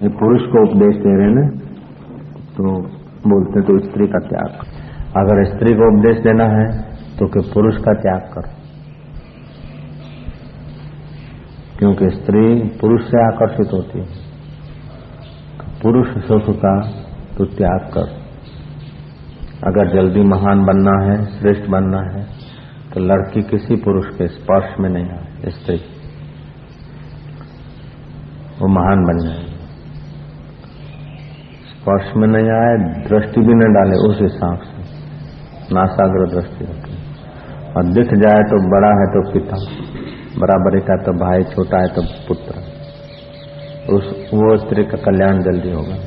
ये पुरुष को उपदेश दे रहे हैं ना, तो बोलते तो स्त्री का त्याग। अगर स्त्री को उपदेश देना है तो कि पुरुष का त्याग करो, क्योंकि स्त्री पुरुष से आकर्षित होती है। पुरुष सुख का तो त्याग कर। अगर जल्दी महान बनना है, श्रेष्ठ बनना है, तो लड़की किसी पुरुष के स्पर्श में नहीं आए, स्त्री वो महान बन जाएगी। स्पर्श में नहीं आए, दृष्टि भी न डाले, उस हिसाब से नासाग्र दृष्टि रखे। और दिख जाए तो बड़ा है तो पिता, बराबरी का तो भाई, छोटा है तो पुत्र, वो स्त्री का कल्याण जल्दी होगा।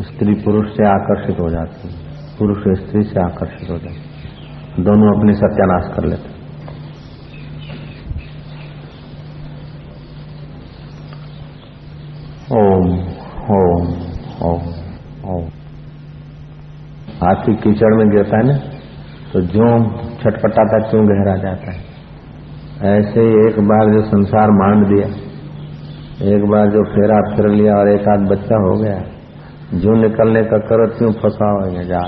स्त्री पुरुष से आकर्षित हो जाती है, पुरुष स्त्री से आकर्षित हो जाते हैं, दोनों अपनी सत्यानाश कर लेते हैं। ओम ओम ओम ओम। हाथी कीचड़ में गिरता है ना, तो जो छटपटाता क्यों गहरा जाता है। ऐसे ही एक बार जो संसार मांड दिया, एक बार जो फेरा फिर लिया और एक आध बच्चा हो गया, जो निकलने का करो क्यों फंसा हो जा।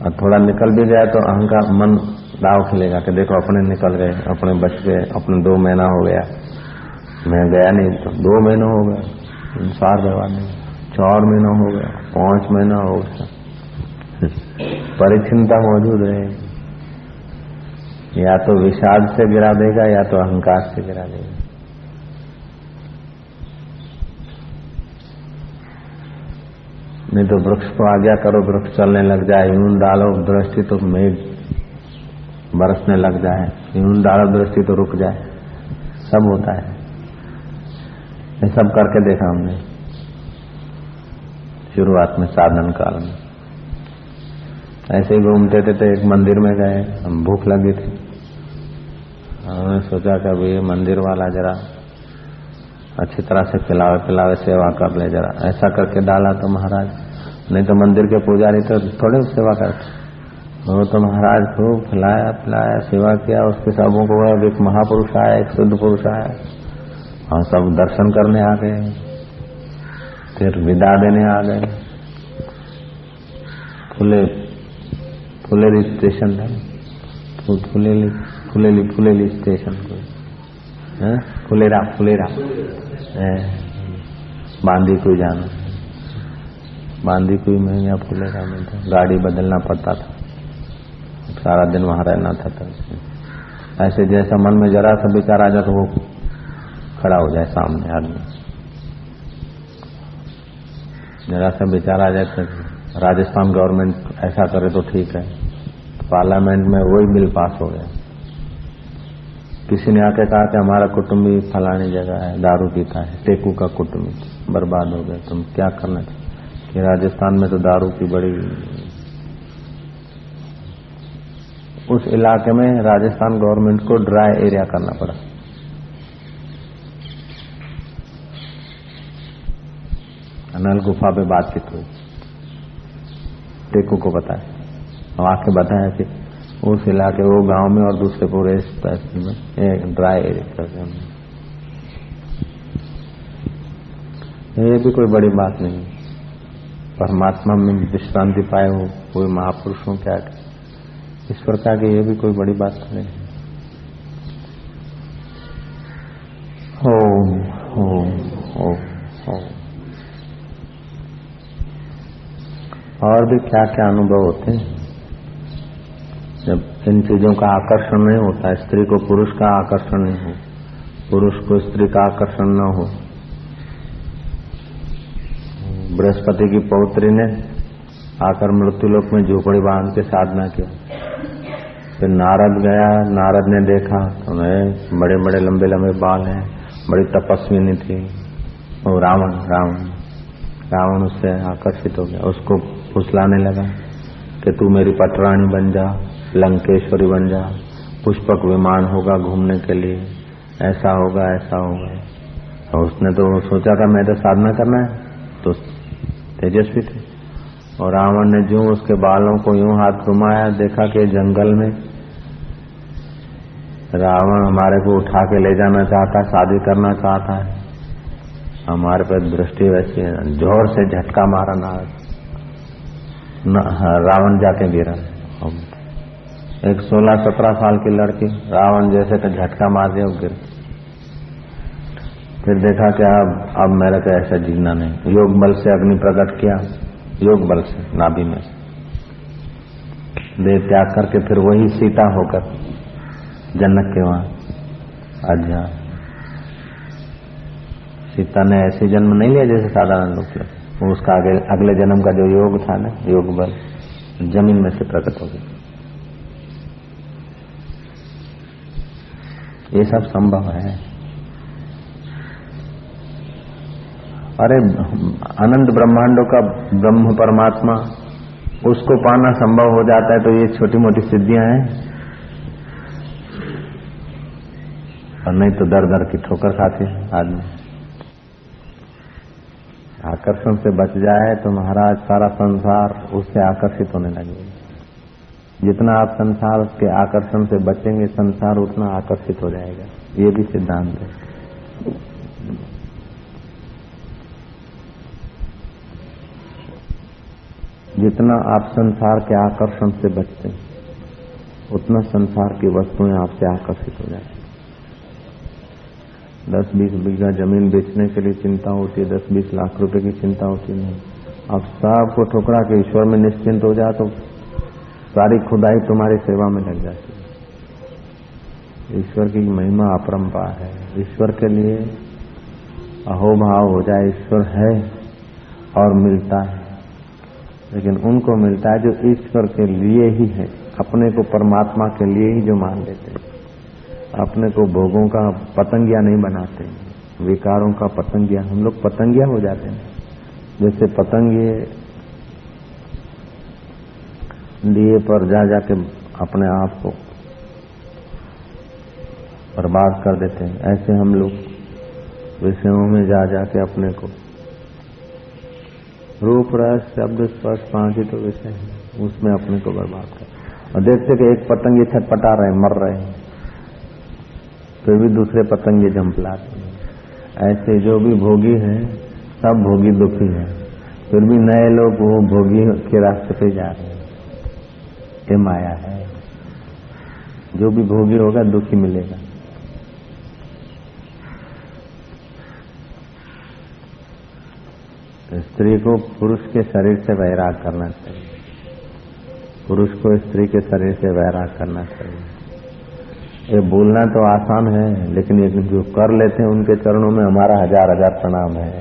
और थोड़ा निकल भी गया तो अहंकार मन दाव खेलेगा कि देखो अपने निकल गए, अपने बच गए, अपने 2 महीना हो गया, मैं गया नहीं तो 2 महीना हो गया, संसार व्यवहार नहीं, 4 महीना हो गया, 5 महीना हो गया। परिचिंता मौजूद है, या तो विषाद से गिरा देगा या तो अहंकार से गिरा देगा। नहीं तो वृक्ष को आज्ञा करो, वृक्ष चलने लग जाए, यूं डालो दृष्टि तो मेघ बरसने लग जाए, यूं डालो दृष्टि तो रुक जाए, सब होता है। ये सब करके देखा हमने शुरुआत में, साधन काल में। ऐसे ही घूमते थे तो एक मंदिर में गए, हम भूख लगी थी, हमने सोचा कि अभी ये मंदिर वाला जरा अच्छी तरह से खिलावे सेवा कर ले जरा। ऐसा करके डाला तो महाराज, नहीं तो मंदिर के पुजारी तो थोड़े सेवा करते, वो तो महाराज खूब खिलाया पिलाया, सेवा किया। उसके सबों को एक महापुरुष आया, एक शुद्ध पुरुष आया, और सब दर्शन करने आ गए, फिर विदा देने आ गए। फुलेरी स्टेशन था, फुलेली स्टेशन को, फुलेरा बांदी कोई जाना, बांदी कोई में या फुलेरा में था, गाड़ी बदलना पड़ता था, सारा दिन वहां रहना था। ऐसे जैसा मन में जरा सा विचार आ जाए तो वो खड़ा हो जाए सामने आदमी, जरा सा विचार आ जाए तो राजस्थान गवर्नमेंट ऐसा करे तो ठीक है, पार्लियामेंट में वही बिल पास हो गया। किसी ने आके कहा कि हमारा कुटुंबी फलानी जगह है, दारू पीता है, टेकू का कुटुंबी बर्बाद हो गया, तुम क्या करना चाहिए कि राजस्थान में तो दारू की बड़ी, उस इलाके में राजस्थान गवर्नमेंट को ड्राई एरिया करना पड़ा। अनल गुफा पे बातचीत हुई, टेकू को बताया, और आके बताया कि उस इलाके, वो गांव में और दूसरे पूरे में एक ड्राई एरिया कर दिया। ये भी कोई बड़ी बात नहीं, परमात्मा में विश्रांति पाए हो कोई महापुरुषों क्या, ईश्वर का कि ये भी कोई बड़ी बात नहीं। ओम ओम ओम ओम। और भी क्या क्या अनुभव होते हैं जब इन चीजों का आकर्षण नहीं होता। स्त्री को पुरुष का आकर्षण नहीं हो, पुरुष को स्त्री का आकर्षण न हो। बृहस्पति की पौत्री ने आकर मृत्युलोक में झोपड़ी बांध के साधना किया। फिर नारद गया, नारद ने देखा तो बड़े बड़े लंबे लंबे बाल हैं, बड़ी तपस्विनी थी। वो रावण उससे आकर्षित हो गया, उसको फुसलाने लगा कि तू मेरी पटरानी बन जा, लंकेश्वरी बन जा, पुष्पक विमान होगा घूमने के लिए, ऐसा होगा ऐसा होगा। और उसने तो सोचा था मैं तो साधना करना है, तो तेजस्वी थे, और रावण ने जो उसके बालों को यूं हाथ घुमाया, देखा कि जंगल में रावण हमारे को उठा के ले जाना चाहता है, शादी करना चाहता है। हमारे पर दृष्टि वैसी है, जोर से झटका मारा ना रावण जाके गिरा। एक 16-17 साल की लड़की रावण जैसे का झटका मार दिया, गिर। फिर देखा कि अब मेरे को ऐसा जीना नहीं। योग बल से अग्नि प्रकट किया, योग बल से नाभि में देह त्याग करके फिर वही सीता होकर जनक के वहां अध्या। सीता ने ऐसे जन्म नहीं लिया जैसे साधारण लोग थे, वो उसका अगले जन्म का जो योग था ना, योग बल जमीन में से प्रकट हो गया। ये सब संभव है। अरे अनंत ब्रह्मांडों का ब्रह्म परमात्मा, उसको पाना संभव हो जाता है, तो ये छोटी मोटी सिद्धियां हैं। और नहीं तो दर दर की ठोकर खाते हैं आदमी। आकर्षण से बच जाए तो महाराज सारा संसार उससे आकर्षित होने लगेगा। जितना आप संसार के आकर्षण से बचेंगे, संसार उतना आकर्षित हो जाएगा। ये भी सिद्धांत है। जितना आप संसार के आकर्षण से बचते हैं, उतना संसार की वस्तुएं आपसे आकर्षित हो जाएगी। 10-20 बीघा जमीन बेचने के लिए चिंता होती है, 10-20 लाख रुपए की चिंता होती नहीं। अब सबको ठुकरा के ईश्वर में निश्चिंत हो जाए तो सारी खुदाई तुम्हारी सेवा में लग जाती है। ईश्वर की महिमा अपरंपार है। ईश्वर के लिए अहोभाव हो जाए, ईश्वर है और मिलता है, लेकिन उनको मिलता है जो ईश्वर के लिए ही है, अपने को परमात्मा के लिए ही जो मान लेते हैं, अपने को भोगों का पतंगिया नहीं बनाते, विकारों का पतंगिया। हम लोग पतंगिया हो जाते हैं। जैसे पतंगे दिए पर जा जाके अपने आप को बर्बाद कर देते हैं, ऐसे हम लोग विषयों में जा जाके अपने को, रूप रस शब्द स्पर्श 5 ही तो विषय है, उसमें अपने को बर्बाद कर। और देखते कि एक पतंगे छटपटा रहे, मर रहे हैं, फिर भी दूसरे पतंगे झंपलाते हैं। ऐसे जो भी भोगी हैं सब भोगी दुखी हैं, फिर भी नए लोग वो भोगी के रास्ते पे जा रहे हैं। ये माया है। जो भी भोगी होगा दुखी मिलेगा। स्त्री को पुरुष के शरीर से वैराग करना चाहिए, पुरुष को स्त्री के शरीर से वैराग करना चाहिए। ये बोलना तो आसान है, लेकिन ये जो कर लेते हैं उनके चरणों में हमारा 1000-1000 प्रणाम है।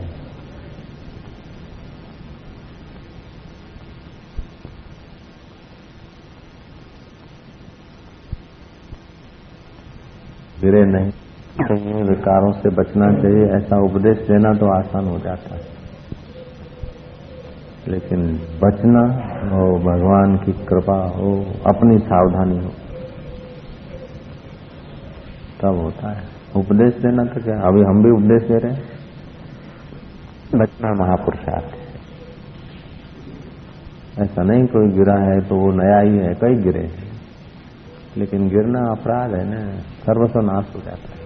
गिरे नहीं, विकारों से बचना चाहिए, ऐसा उपदेश देना तो आसान हो जाता है, लेकिन बचना हो, भगवान की कृपा हो, अपनी सावधानी हो, तब होता है। उपदेश देना तो क्या, अभी हम भी उपदेश दे रहे हैं। बचना महापुरुषार्थ है। ऐसा नहीं कोई गिरा है तो वो नया ही है, कई गिरे हैं, लेकिन गिरना अपराध है ना, सर्वस्वनाश हो जाता है।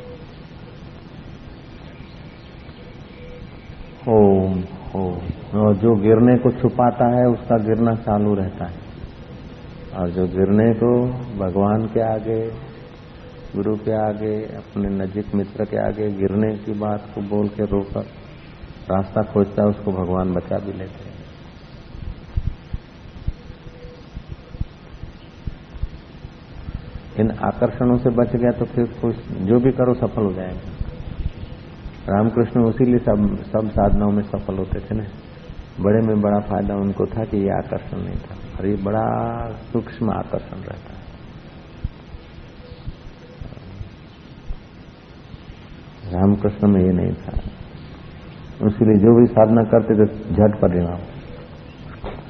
ओम ओम। और जो गिरने को छुपाता है उसका गिरना चालू रहता है, और जो गिरने को भगवान के आगे, गुरु के आगे, अपने नजीक मित्र के आगे गिरने की बात को बोल के रोकर रास्ता खोजता है, उसको भगवान बचा भी लेते हैं। इन आकर्षणों से बच गया तो फिर कुछ जो भी करो सफल हो जाएगा। रामकृष्ण उसीलिए सब साधनाओं में सफल होते थे ना। बड़े में बड़ा फायदा उनको था कि ये आकर्षण नहीं था, और ये बड़ा सूक्ष्म आकर्षण रहता है। रामकृष्ण में ये नहीं था, उसीलिए जो भी साधना करते थे झट परिणाम।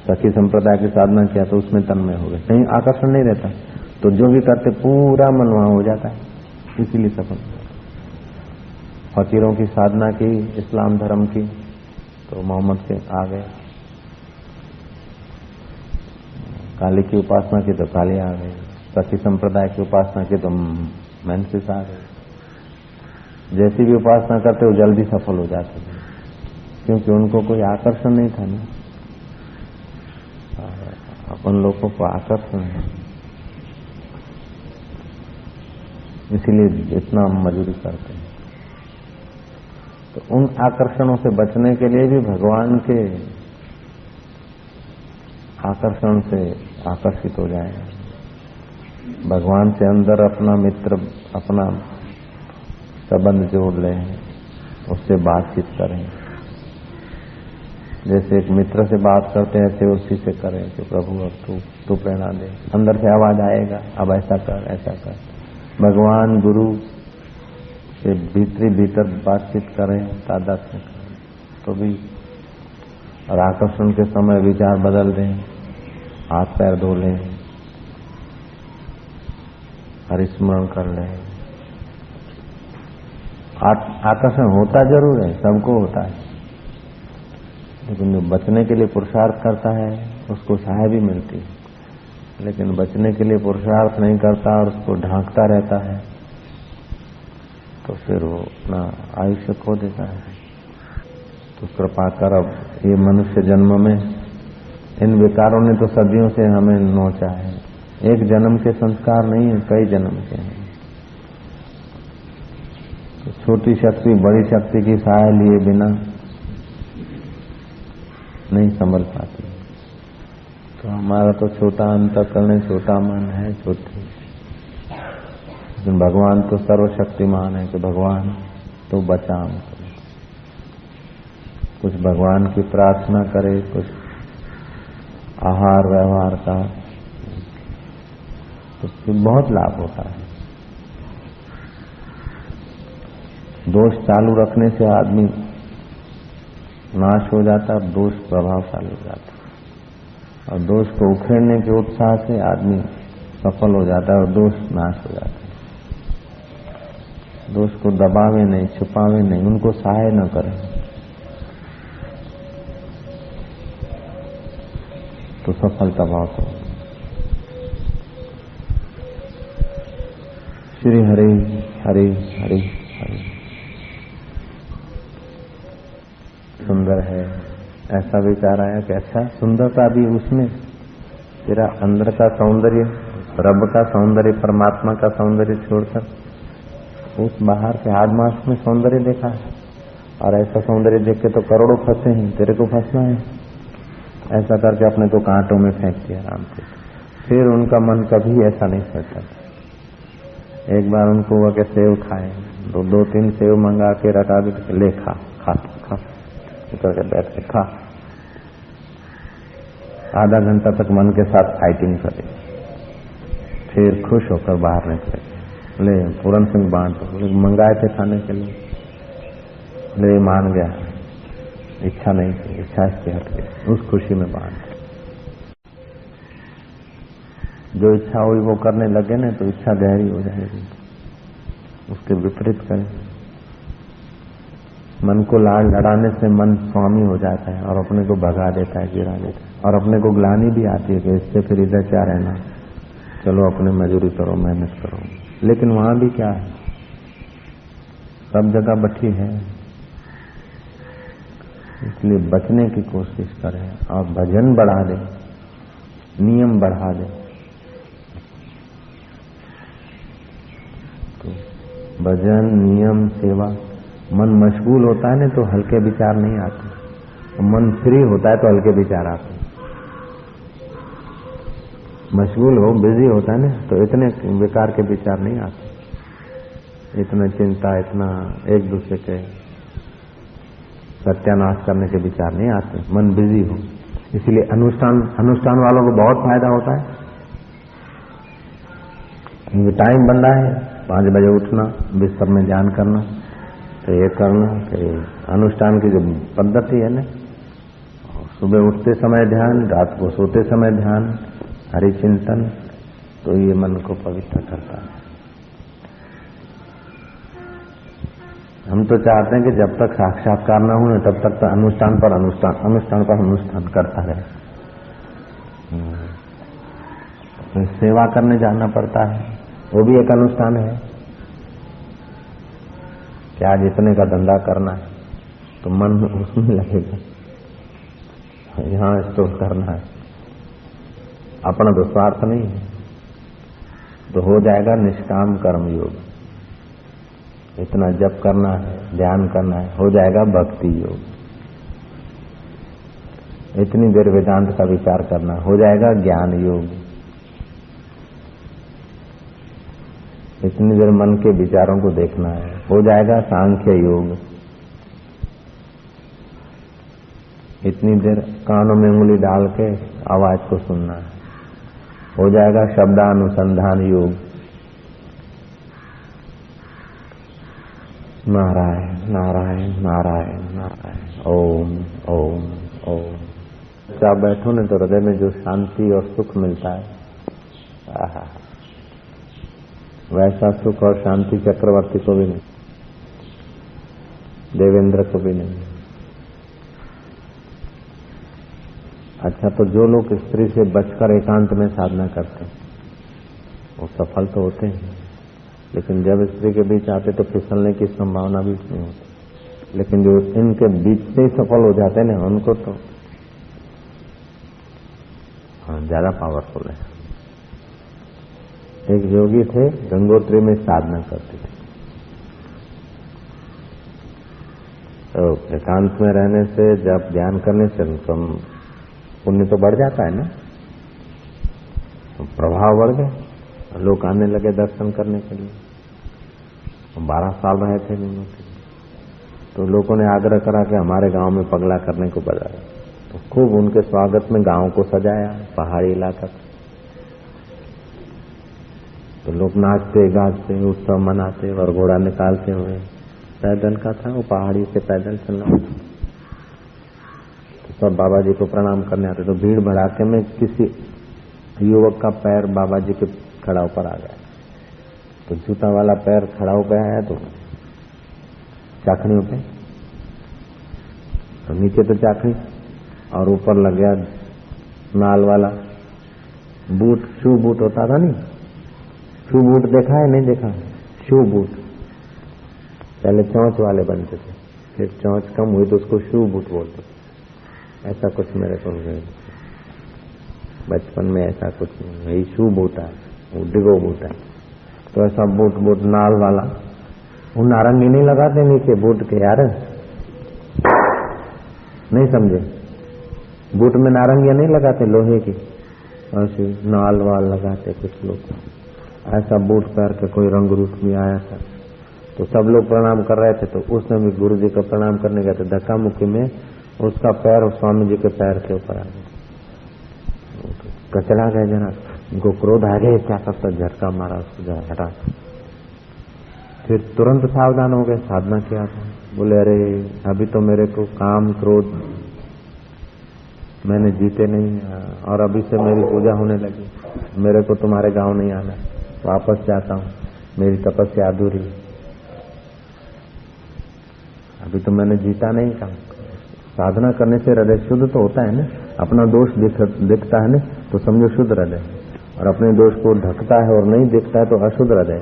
सखी संप्रदाय की साधना किया तो उसमें तन्मय हो गए, कहीं आकर्षण नहीं रहता, तो जो भी करते पूरा मन वहां हो जाता है, इसीलिए सफल। फकीरों की साधना की, इस्लाम धर्म की, तो मोहम्मद के आ गए। काली की उपासना की तो काली आ गई, सखी संप्रदाय की उपासना की तो मेंसिस आ गई। जैसी भी उपासना करते वो जल्दी सफल हो जाते थे, क्योंकि उनको कोई आकर्षण नहीं था ना। अपन लोगों को आकर्षण है, इसीलिए इतना मजूरी करते हैं। तो उन आकर्षणों से बचने के लिए भी भगवान के आकर्षण से आकर्षित हो जाए, भगवान से अंदर अपना मित्र, अपना संबंध जोड़ लें, उससे बातचीत करें। जैसे एक मित्र से बात करते हैं ऐसे उसी से करें कि प्रभु अब तू प्रेरणा दे। अंदर से आवाज आएगा, अब ऐसा कर ऐसा कर। भगवान गुरु से भीतर बातचीत करें, तादात्म्य करें तो भी। और आकर्षण के समय विचार बदल दें, हाथ पैर धो लें, हरिस्मरण कर लें। आकर्षण होता जरूर है, सबको होता है, लेकिन जो बचने के लिए पुरुषार्थ करता है उसको सहाय भी मिलती है। लेकिन बचने के लिए पुरुषार्थ नहीं करता और उसको ढांकता रहता है तो फिर वो अपना आयुष्य खो देता है। तो कृपा कर, अब ये मनुष्य जन्म में इन विकारों ने तो सदियों से हमें नोचा है। एक जन्म के संस्कार नहीं है, कई जन्म के हैं। तो छोटी शक्ति बड़ी शक्ति की सहाय लिए बिना नहीं संभल पाती। तो हमारा तो छोटा अंतःकरण, छोटा मन है, छोटी, लेकिन भगवान तो सर्वशक्तिमान है कि भगवान तो बचा हमको। कुछ भगवान की प्रार्थना करे, कुछ आहार व्यवहार का, तो बहुत लाभ होता है। दोष चालू रखने से आदमी नाश हो जाता है, दोष प्रभावशाली हो जाता है। और दोष को उखेड़ने के उत्साह से आदमी सफल हो जाता है और दोष नाश हो जाता है। दोष को दबावे नहीं, छुपावे नहीं, उनको सहाय न करें तो सफलता बहुत हो। श्री हरि हरि हरि हरि। सुंदर है, ऐसा विचार आया कि अच्छा सुंदरता भी उसमें, तेरा अंदर का सौंदर्य, रब का सौंदर्य, परमात्मा का सौंदर्य छोड़कर उस बाहर के आदमास में सौंदर्य देखा है। और ऐसा सौंदर्य देख के तो करोड़ों फंसे हैं, तेरे को फंसना है। ऐसा करके अपने को कांटों में फेंक दिया राम को। फिर उनका मन कभी ऐसा नहीं सोचता। एक बार उनको हुआ कि सेव खाए, दो तीन सेव मंगा के रखा के ले खा खा खा करके बैठ के खा। आधा घंटा तक मन के साथ फाइटिंग करे, फिर खुश होकर बाहर निकले, ले पूरन सिंह बांट मंगाए थे खाने के लिए, ले मान गया, इच्छा नहीं थी, इच्छा इसकी हट गई, उस खुशी में बांट। जो इच्छा हुई वो करने लगे ना तो इच्छा गहरी हो जाएगी, उसके विपरीत करें। मन को लाड़ लड़ाने से मन स्वामी हो जाता है और अपने को भगा देता है, गिरा देता है। और अपने को ग्लानि भी आती है कि इससे फिर इधर क्या रहना, चलो अपने मजूरी करो, मेहनत करो। लेकिन वहां भी क्या है, सब जगह बठी है। इसलिए बचने की कोशिश करें और भजन बढ़ा दें, नियम बढ़ा दें। तो भजन, नियम, सेवा, मन मशगूल होता है ना तो हल्के विचार नहीं आते, मन फ्री होता है तो हल्के विचार आते हैं। मशगूल हो, बिजी होता है ना तो इतने विकार के विचार नहीं आते, इतना चिंता, इतना एक दूसरे के सत्यानाश करने के विचार नहीं आते, मन बिजी हो। इसलिए अनुष्ठान वालों को बहुत फायदा होता है। इनके टाइम बन रहा है, 5 बजे उठना, बिस्तर में ध्यान करना, तो ये करना कि अनुष्ठान की जो पद्धति है ना, सुबह उठते समय ध्यान, रात को सोते समय ध्यान, हरि चिंतन, तो ये मन को पवित्र करता है। हम तो चाहते हैं कि जब तक साक्षात्कार न हो तब तक तो अनुष्ठान पर अनुष्ठान करता रहे। सेवा करने जाना पड़ता है, वो भी एक अनुष्ठान है। कि आज इतने का धंधा करना है तो मन उसमें लगेगा, यहाँ स्टोर करना है, अपना तो स्वार्थ नहीं है, तो हो जाएगा निष्काम कर्म योग। इतना जप करना है, ध्यान करना है, हो जाएगा भक्ति योग। इतनी देर वेदांत का विचार करना, हो जाएगा ज्ञान योग। इतनी देर मन के विचारों को देखना है, हो जाएगा सांख्य योग। इतनी देर कानों में उंगली डाल के आवाज को सुनना है, हो जाएगा शब्दानुसंधान योग। नारायण नारायण नारायण नारायण, ओम ओम ओम। जब बैठो न तो हृदय में जो शांति और सुख मिलता है, आहा, वैसा सुख और शांति चक्रवर्ती को भी नहीं, देवेंद्र को भी नहीं। अच्छा, तो जो लोग स्त्री से बचकर एकांत में साधना करते हैं वो सफल तो होते हैं, लेकिन जब स्त्री के बीच आते तो फिसलने की संभावना भी नहीं होती। लेकिन जो इनके बीच से ही सफल हो जाते हैं ना, उनको तो ज्यादा पावरफुल है। एक योगी थे, गंगोत्री में साधना करते थे। तो एकांत में रहने से, जब ध्यान करने से उनका पुण्य तो बढ़ जाता है ना, तो प्रभाव बढ़ गया, लोग आने लगे दर्शन करने के लिए। 12 साल रहे थे गंगोत्री, तो लोगों ने आग्रह करा कि हमारे गांव में पगला करने को बुलाया। तो खूब उनके स्वागत में गांव को सजाया, पहाड़ी इलाका। तो लोग नाचते गाते उत्सव मनाते और घोड़ा निकालते हुए, पैदल का था वो, पहाड़ी से पैदल चलना। तो सब बाबा जी को प्रणाम करने आते। तो भीड़ भड़ाके में किसी युवक का पैर बाबा जी के खड़ाव पर आ गया। तो जूता वाला पैर खड़ाव पे आया तो चाखड़ियों पे, तो नीचे तो चाखड़ी और ऊपर लग गया नाल वाला बूट। शू बूट होता था नहीं, शू बूट देखा है? नहीं देखा? शू बूट पहले चौंच वाले बनते थे, फिर चौंच कम हुई तो उसको शू बूट बोलते थे। ऐसा कुछ मेरे को बचपन में ऐसा कुछ नहीं, यही शू बूट है, वो डिगो बूट है। तो ऐसा बूट नाल वाला, वो नारंगी नहीं लगाते नीचे बूट के यार, नहीं समझे? बूट में नारंगियां नहीं लगाते लोहे की, ऐसे नाल वाल लगाते कुछ लोग। ऐसा बूट पैर के कोई रंग रूप भी आया था, तो सब लोग प्रणाम कर रहे थे। तो उसने भी गुरु जी का प्रणाम करने गए थे, धक्का मुक्की में उसका पैर स्वामी जी के पैर के ऊपर आ गया, कचड़ा गए। जरा उनको क्रोध आ गया, क्या करता, झटका मारा उसको, हटा। फिर तुरंत सावधान हो गए, साधना किया था। बोले अरे अभी तो मेरे को काम क्रोध मैंने जीते नहीं, और अभी से मेरी पूजा होने लगी, मेरे को तुम्हारे गांव नहीं आना, वापस जाता हूं, मेरी तपस्या अधूरी, अभी तो मैंने जीता नहीं काम। साधना करने से हृदय शुद्ध तो होता है ना, अपना दोष दिखता है ना तो समझो शुद्ध हृदय, और अपने दोष को ढकता है और नहीं दिखता है तो अशुद्ध हृदय।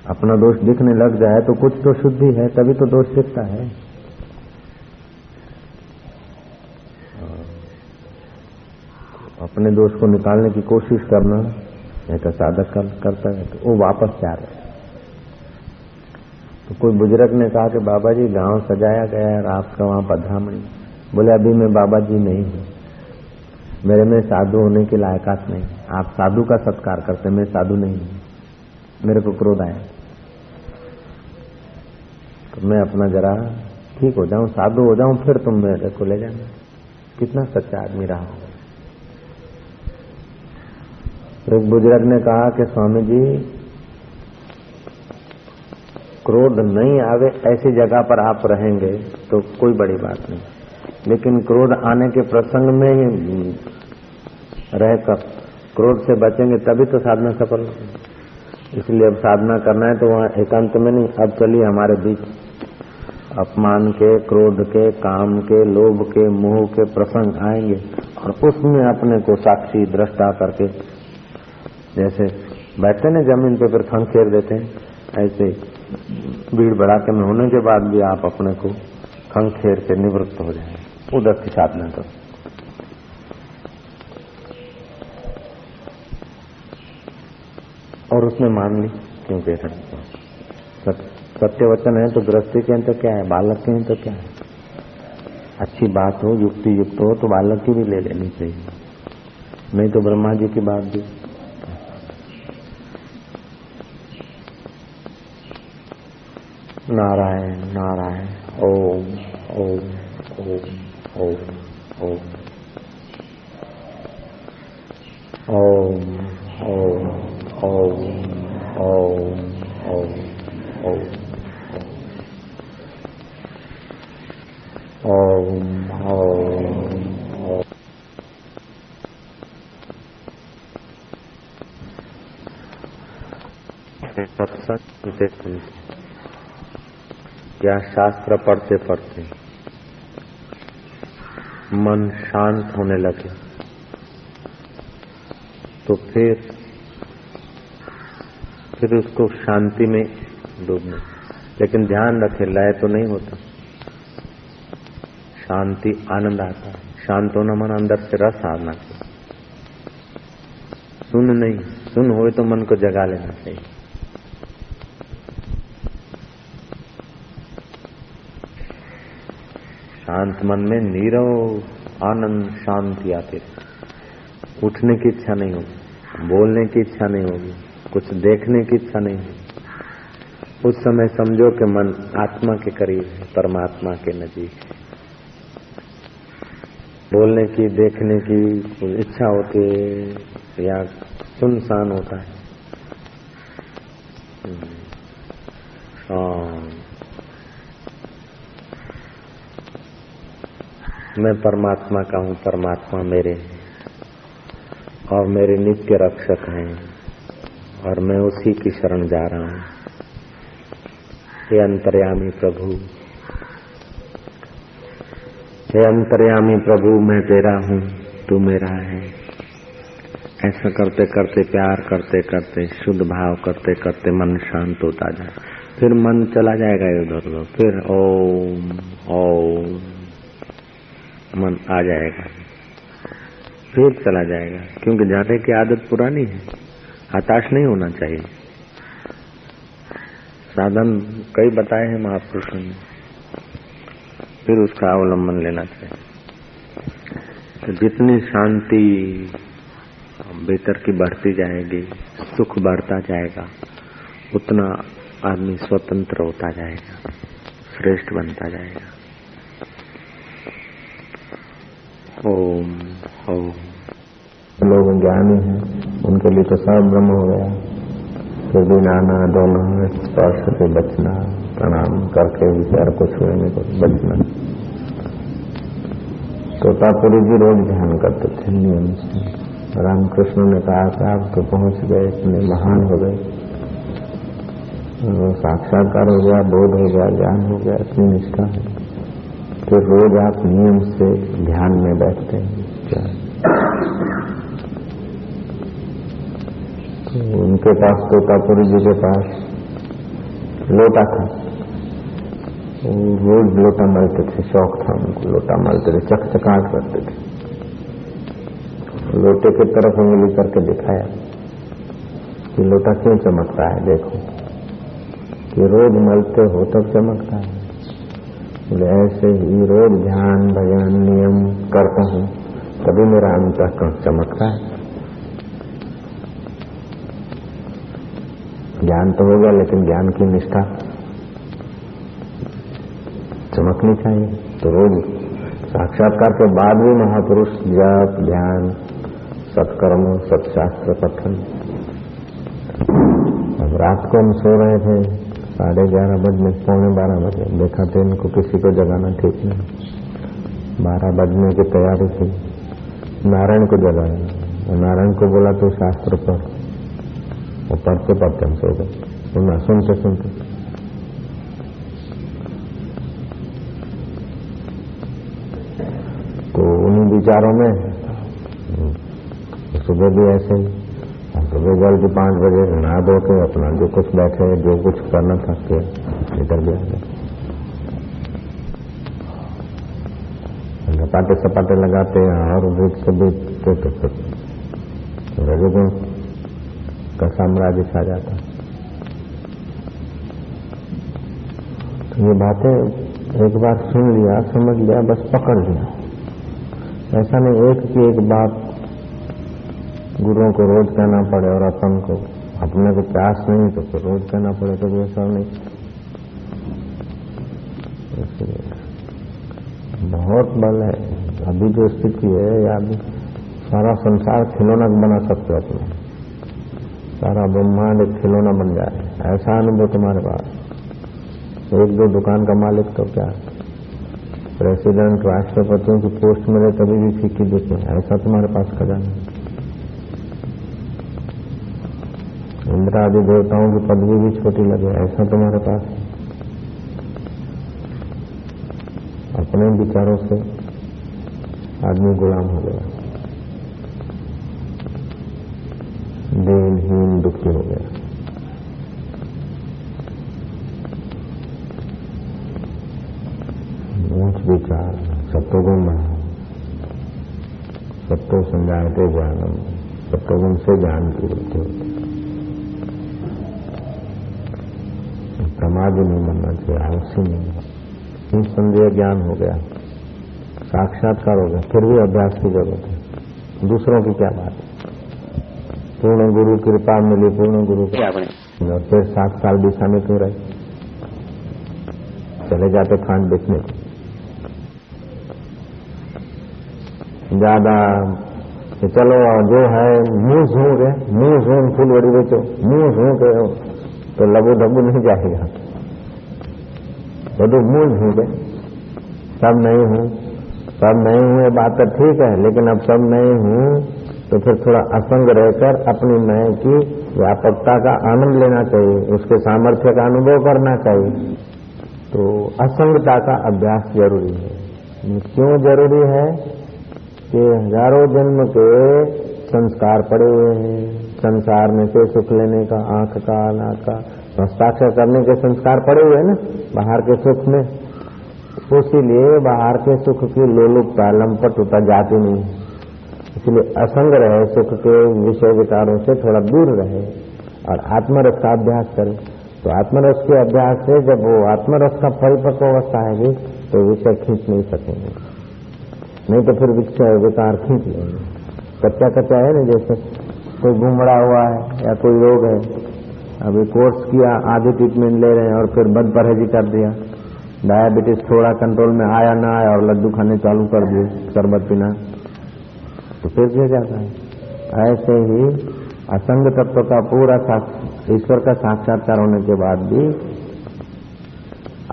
अपना दोष दिखने लग जाए तो कुछ तो शुद्धि है, तभी तो दोष दिखता है। अपने दोष को निकालने की कोशिश करना, नहीं तो साधक करता है तो वो वापस जा रहे। तो कोई बुजुर्ग ने कहा कि बाबा जी गांव सजाया गया है, आपका वहां पधरामणी। बोले अभी मैं बाबा जी नहीं हूं, मेरे में साधु होने की लायकात नहीं, आप साधु का सत्कार करते, मैं साधु नहीं हूं। मेरे को क्रोध आया तो मैं अपना जरा ठीक हो जाऊं, साधु हो जाऊं, फिर तुम मेरे को ले जाना। कितना सच्चा आदमी रहा होगा। एक बुजुर्ग ने कहा कि स्वामी जी क्रोध नहीं आवे ऐसी जगह पर आप रहेंगे तो कोई बड़ी बात नहीं, लेकिन क्रोध आने के प्रसंग में रहकर क्रोध से बचेंगे तभी तो साधना सफल होगी। इसलिए अब साधना करना है तो वहाँ एकांत में नहीं, अब चलिए हमारे बीच अपमान के, क्रोध के, काम के, लोभ के, मोह के प्रसंग आएंगे और उसमें अपने को साक्षी दृष्टा करके, जैसे बैठते ना जमीन पे फिर खंखेर देते हैं, ऐसे भीड़ भड़ाके में होने के बाद भी आप अपने को खंखेर के निवृत्त हो जाए, उधर की साधना करो। और उसने मान ली, क्योंकि सत्य वचन है तो गृहस्थी के तो क्या है, बालक के तो क्या है। अच्छी बात हो, युक्ति युक्त हो तो बालक की भी ले लेनी चाहिए, नहीं तो ब्रह्मा जी की बात भी। नारायण नारायण, ओम ओम ओम ओम ओम ओम ओम ओम ओम ओम ओम ओम ओम। सत्संग या शास्त्र पढ़ते पढ़ते मन शांत होने लगे तो फिर उसको शांति में डूबने, लेकिन ध्यान रखे लय तो नहीं होता, शांति आनंद आता है। शांत होना मन अंदर से रस आना चाहिए, सुन नहीं, सुन होए तो मन को जगा लेना चाहिए। शांत मन में नीरव आनंद शांति आती है, उठने की इच्छा नहीं होगी, बोलने की इच्छा नहीं होगी, कुछ देखने की इच्छा नहीं होगी। उस समय समझो कि मन आत्मा के करीब है, परमात्मा के नजीक है। बोलने की, देखने की इच्छा होती है या सुनसान होता है। मैं परमात्मा का हूँ, परमात्मा मेरे हैं और मेरे नित्य रक्षक हैं और मैं उसी की शरण जा रहा हूँ। हे अंतर्यामी प्रभु, हे अंतर्यामी प्रभु, मैं तेरा हूँ, तू मेरा है। ऐसा करते करते, प्यार करते करते, शुद्ध भाव करते करते मन शांत होता जाए, फिर मन चला जाएगा इधर उधर, फिर ओम ओम मन आ जाएगा, फिर चला जाएगा, क्योंकि जाने की आदत पुरानी है। हताश नहीं होना चाहिए। साधन कई बताए हैं महापुरुषों ने, फिर उसका अवलंबन लेना चाहिए। तो जितनी शांति भीतर की बढ़ती जाएगी, सुख बढ़ता जाएगा, उतना आदमी स्वतंत्र होता जाएगा, श्रेष्ठ बनता जाएगा। ओम ओम। लोग ज्ञानी हैं, उनके लिए तो सब ब्रह्म हो गया, फिर भी नाना धोना, स्पर्श से बचना, प्रणाम करके विचार को छूने को बचना। तोतापुरी जी रोज ध्यान करते थे नियम से। रामकृष्ण ने कहा कि आप तो पहुंच गए, इतने महान हो गए, साक्षात्कार हो गया, बोध हो गया, ज्ञान हो गया, इतनी निष्ठा है, फिर रोज आप नियम से ध्यान में बैठते हैं। तो उनके पास, तोतापुरी जी के पास लोटा था, वो रोज लोटा मलते थे, शौक था उनको, लोटा मलते थे, चकचकाहट करते थे। लोटे की तरफ उंगली करके दिखाया कि लोटा क्यों चमकता है, देखो कि रोज मलते हो तब चमकता है। बोले ऐसे ही रोज ध्यान भजन नियम करता हूँ तभी मेरा अंतःकरण चमकता है। ज्ञान तो हो गया, लेकिन ज्ञान की निष्ठा चमकनी चाहिए। तो रोज साक्षात्कार के बाद भी महापुरुष जप, ध्यान, सत्कर्म, सत्शास्त्र पठन। अब रात को हम सो रहे थे, 11:30 बजने, 11:45 बजे, देखा तो इनको किसी को जगाना ठीक नहीं, 12 बजने की तैयारी थी। नारायण को जगाया, नारायण को बोला तो शास्त्र पढ़, वो पढ़ते पढ़ते हम सो गए, सुनना सुनते सुनते। तो उन्हीं विचारों में सुबह भी ऐसे ही, सुबह जल्दी 5 बजे नहा धो के अपना जो कुछ बैठे जो कुछ करना था के निकल गया। सपाटे सपाटे लगाते और बीच से बीतते तो फिर रजोगुण का साम्राज्य छा जाता। तो ये बातें एक बार सुन लिया, समझ लिया, बस पकड़ लिया। ऐसा नहीं एक की एक बात गुरुओं को रोज कहना पड़े और अपन को अपने को प्यास नहीं तो फिर रोज कहना पड़े तो भी असर नहीं। बहुत बल है। अभी जो स्थिति है या अभी सारा संसार खिलौना बना सकते अपने, सारा ब्रह्मांड एक खिलौना बन जाए, ऐसा अनुभव तुम्हारे पास। 1-2 दुकान का मालिक तो क्या, प्रेसिडेंट राष्ट्रपतियों की पोस्ट मिले तभी भी फीकी देते, ऐसा तुम्हारे पास खजाना। इंद्र आदि देवताओं की पदवी भी छोटी लगे, ऐसा तुम्हारे पास। अपने विचारों से आदमी गुलाम हो गया, देनहीन दुखी हो गया। ऊंच विचार सत्वगुण में, सत्व संजायते ज्ञानम, सत्वगुण से ज्ञान की वृद्धि होती। समाधि नहीं बनना चाहिए, आलसी नहीं। संदेह ज्ञान हो गया, साक्षात्कार हो गया, फिर भी अभ्यास की जरूरत है। दूसरों की क्या बात है, पूर्ण गुरु कृपा मिली, पूर्ण गुरु क्या बने, और फिर 7 साल दिशा में क्यों रहे, चले जाते खांड बेचने। ज्यादा चलो जो है मुंह झूम है, मुंह झूम फूल बड़ी बेचो, मुंह झूम के तो लबू डबू नहीं जाएगा। तो मुंह झूम सब नहीं हूं, सब नहीं हूं, ये बात तो ठीक है, लेकिन अब सब नहीं हूं तो फिर थोड़ा असंग रहकर अपनी मैं की व्यापकता का आनंद लेना चाहिए, उसके सामर्थ्य का अनुभव करना चाहिए। तो असंगता का अभ्यास जरूरी है। क्यों जरूरी है कि हजारों जन्म के संस्कार पड़े हुए हैं, संसार में से सुख लेने का, आंख का, नाक का, हस्ताक्षर करने के संस्कार पड़े हुए हैं ना बाहर के सुख में। इसीलिए बाहर के सुख की लोलुपता लंपटता जाती नहीं, इसलिए असंग रहे, सुख के विषय विकारों से थोड़ा दूर रहे और आत्मरस का अभ्यास करे। तो आत्मरस के अभ्यास से जब वो आत्मरस का परिपक्व अवस्था आएगी तो विषय खींच नहीं सकेंगे, नहीं तो फिर विषय विकार खींच लेंगे। कच्चा कच्चा है ना, जैसे कोई घुमड़ा हुआ है या कोई रोग है, अभी कोर्स किया, आधी ट्रीटमेंट ले रहे हैं और फिर बद परहेजी कर दिया, डायबिटीज थोड़ा कंट्रोल में आया ना आया और लड्डू खाने चालू कर दिए, शरबत पीना, तो फिर गिर जाता है। ऐसे ही असंग तत्व का पूरा ईश्वर का साक्षात्कार होने के बाद भी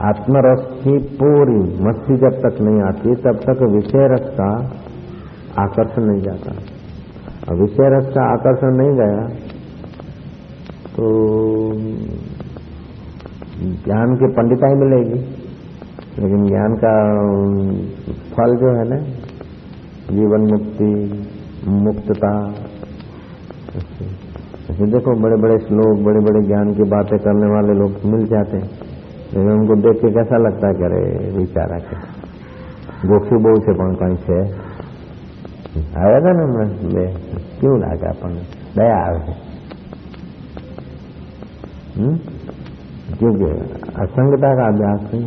आत्मरस की पूरी मस्ती जब तक नहीं आती तब तक विषय रस का आकर्षण नहीं जाता। और विषय रस का आकर्षण नहीं गया तो ज्ञान की पंडिताई मिलेगी, लेकिन ज्ञान का फल जो है ना, जीवन मुक्ति, मुक्तता। देखो बड़े बड़े श्लोक, बड़े बड़े ज्ञान की बातें करने वाले लोग मिल जाते हैं, लेकिन उनको देख के कैसा लगता है कि अरे बेचारा के गोखी बहु से પણ કઈ છે आया था ना, मैं क्यों लागा अपन दया आवे, क्योंकि असंगता का अभ्यास नहीं,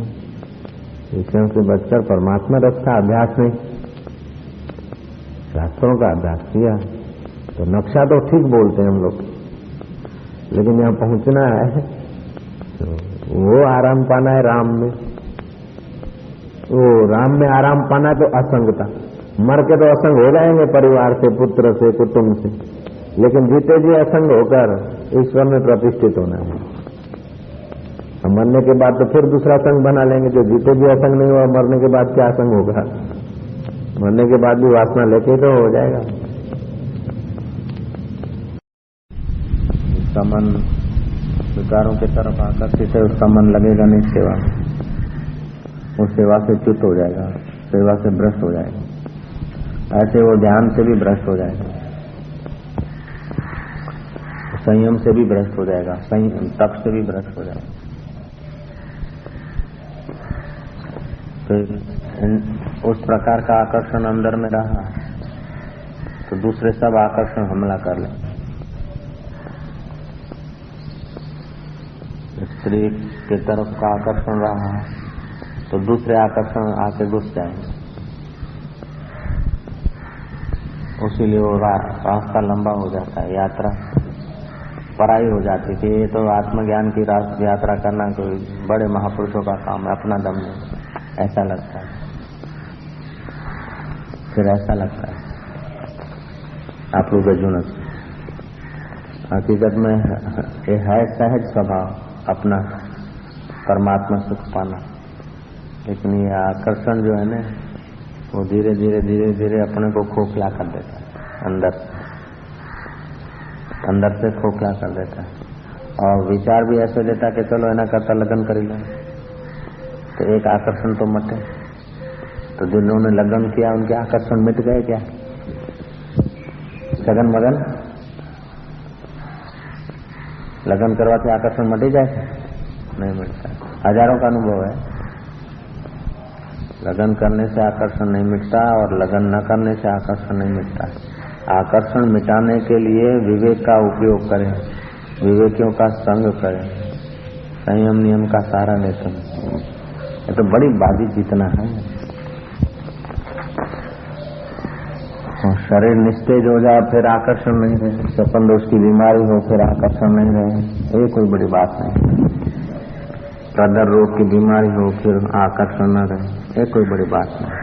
विषयों से बचकर परमात्मा रस का अभ्यास नहीं, शास्त्रों का अभ्यास किया तो नक्शा तो ठीक बोलते हैं हम लोग, लेकिन यहाँ पहुंचना है तो वो आराम पाना है राम में, वो राम में आराम पाना है तो असंगता। मर के तो असंग हो जाएंगे परिवार से, पुत्र से, कुटुंब से, लेकिन जीते जी असंग होकर ईश्वर में प्रतिष्ठित होना है। मरने के बाद तो फिर दूसरा संग बना लेंगे, जो जीते जी असंग नहीं हुआ, मरने के बाद क्या असंग होगा, मरने के बाद भी वासना लेके तो हो जाएगा। उसका मन विकारों की तरफ आकर्षित है, उसका मन लगेगा नहीं सेवा में, वो सेवा से च्युत हो जाएगा, सेवा से भ्रष्ट हो जाएगा, ऐसे वो ध्यान से भी भ्रष्ट हो जाएगा। संयम से भी भ्रष्ट हो जाएगा, तप से भी भ्रष्ट हो जाएगा। तो उस प्रकार का आकर्षण अंदर में रहा तो दूसरे सब आकर्षण हमला कर ले। स्त्री के तरफ का आकर्षण रहा तो दूसरे आकर्षण आके घुस जाएंगे। उसीलिए वो रास्ता लंबा हो जाता है, यात्रा पराई हो जाती कि ये तो आत्मज्ञान की यात्रा करना कोई बड़े महापुरुषों का काम है, अपना दम नहीं, ऐसा लगता है। फिर ऐसा लगता है आप लोग जुनत। हकीकत में ये है सहज स्वभाव अपना परमात्मा सुख पाना, लेकिन ये आकर्षण जो है ना वो धीरे धीरे अपने को खोखला कर देता है, अंदर से खोखला कर देता है। और विचार भी ऐसे देता कि चलो है ना करता लगन कर लो, तो एक आकर्षण तो मटे। तो जिन्होंने लगन किया उनके आकर्षण मिट गए क्या? सगन मगन लगन करवाते आकर्षण मट ही जाए? नहीं मिटता। हजारों का अनुभव है, लगन करने से आकर्षण नहीं मिटता और लगन न करने से आकर्षण नहीं मिटता। आकर्षण मिटाने के लिए विवेक का उपयोग करें, विवेकियों का संग करें, संयम नियम का सहारा लेते हैं। ये तो बड़ी बाजी जीतना है। शरीर निस्तेज हो जाए फिर आकर्षण नहीं रहे, स्वपन दोष की बीमारी हो फिर आकर्षण नहीं रहे, ये कोई बड़ी बात नहीं। हृदय रोग की बीमारी हो फिर आकर्षण न रहे, ये कोई बड़ी बात नहीं।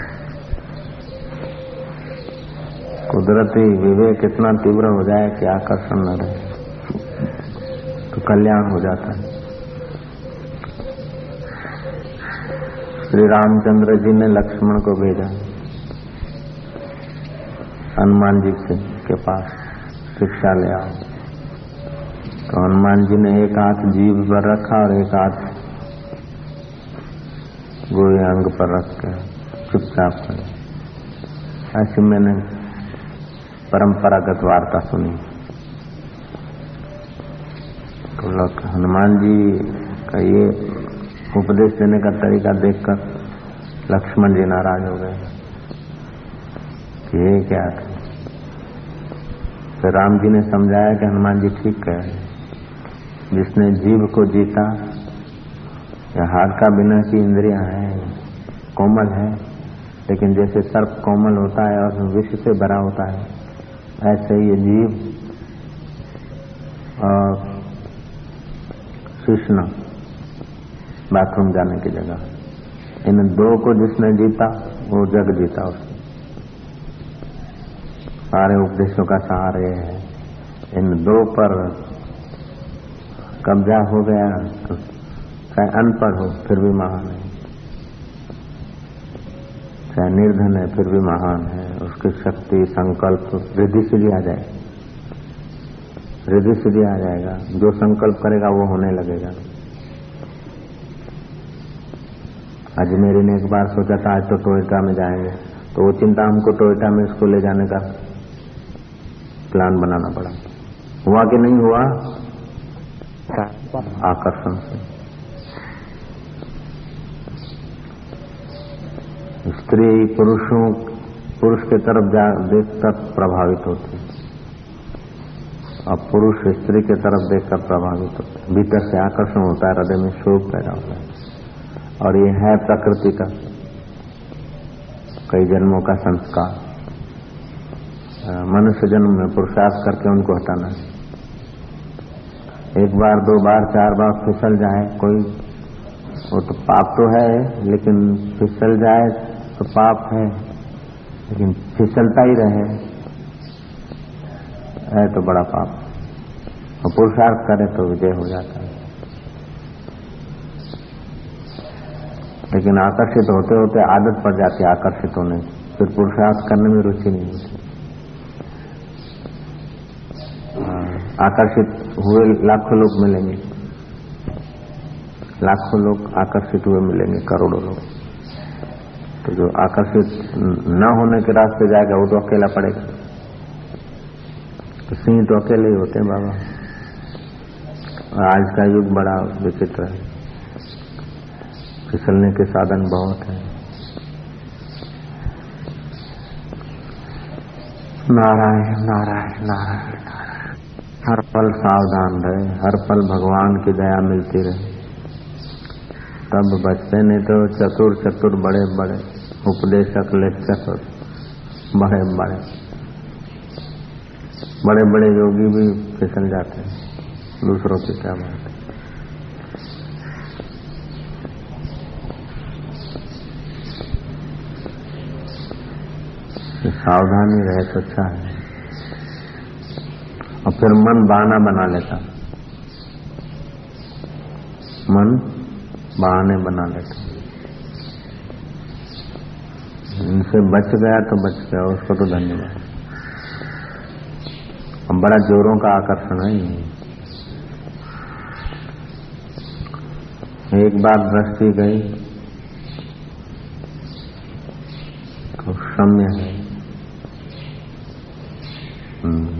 कुदरती विवेक इतना तीव्र हो जाए कि आकर्षण न रहे तो कल्याण हो जाता है। श्री रामचंद्र जी ने लक्ष्मण को भेजा हनुमान जी के पास, शिक्षा ले आओ। तो हनुमान जी ने एक हाथ जीभ पर रखा और एक हाथ गोए अंग पर रख के चुपचाप करे। ऐसी मैंने परंपरागत वार्ता सुनी। तो हनुमान जी का ये उपदेश देने का तरीका देखकर लक्ष्मण जी नाराज हो गए कि ये क्या था। तो राम जी ने समझाया कि हनुमान जी ठीक कह रहे, जिसने जीभ को जीता या हाथ का बिना की इंद्रियां हैं, कोमल है, लेकिन जैसे सर्प कोमल होता है और विष से भरा होता है, ऐसे ये जीभ और कृष्ण बाथरूम जाने की जगह, इन दो को जिसने जीता वो जग जीता। उसने सारे उपदेशों का सहारा ये है, इन दो पर कब्जा हो गया तो चाहे अनपढ़ हो फिर भी महान है, चाहे निर्धन है फिर भी महान है। उसकी शक्ति संकल्प रिद्धि सिद्धि आ जाए, रिद्धि सिद्धि आ जाएगा। जो संकल्प करेगा वो होने लगेगा। अजमेरी ने एक बार सोचा था आज तो टोयोटा में जाएंगे, तो वो चिंता हमको टोयोटा में इसको ले जाने का प्लान बनाना पड़ा। हुआ कि नहीं हुआ? आकर्षण से। स्त्री पुरुष के तरफ देखकर प्रभावित होती है और पुरुष स्त्री के तरफ देखकर प्रभावित होता है। भीतर से आकर्षण होता है, हृदय में शोक पैदा होता है। और ये है प्रकृति का कई जन्मों का संस्कार। मनुष्य जन्म में पुरुषार्थ करके उनको हटाना है। एक बार, दो बार, चार बार फिसल जाए कोई, वो तो पाप तो है, लेकिन फिसल जाए तो पाप है, लेकिन फिसलता ही रहे है तो बड़ा पाप। और पुरुषार्थ करे तो विजय हो जाता है। लेकिन आकर्षित होते होते आदत पड़ जाती है आकर्षित होने की, फिर पुरुषार्थ करने में रुचि नहीं होती। आकर्षित हुए लाखों लोग मिलेंगे, लाखों लोग आकर्षित हुए मिलेंगे, करोड़ों लोग। तो जो आकर्षित न होने के रास्ते जाएगा वो तो अकेला पड़ेगा। तो सिंह तो अकेले ही होते हैं बाबा, आज का युग बड़ा विचित्र है, फिसलने के साधन बहुत हैं। नारायण नारायण नारायण नारायण। हर पल सावधान रहे, हर पल भगवान की दया मिलती रहे, तब बचते। नहीं तो चतुर चतुर बड़े बड़े उपदेशक लेखक बड़े बड़े बड़े बड़े योगी भी फिसल जाते हैं, दूसरों की क्या बात है। सावधानी रहे तो अच्छा है। और फिर मन बहाना बना लेता, मन बहाने बना लेता। इनसे बच गया तो बच गया, उसको तो धन्यवाद। अब बड़ा जोरों का आकर्षण है ये। एक बार दृष्टि गई तो क्षम्य है।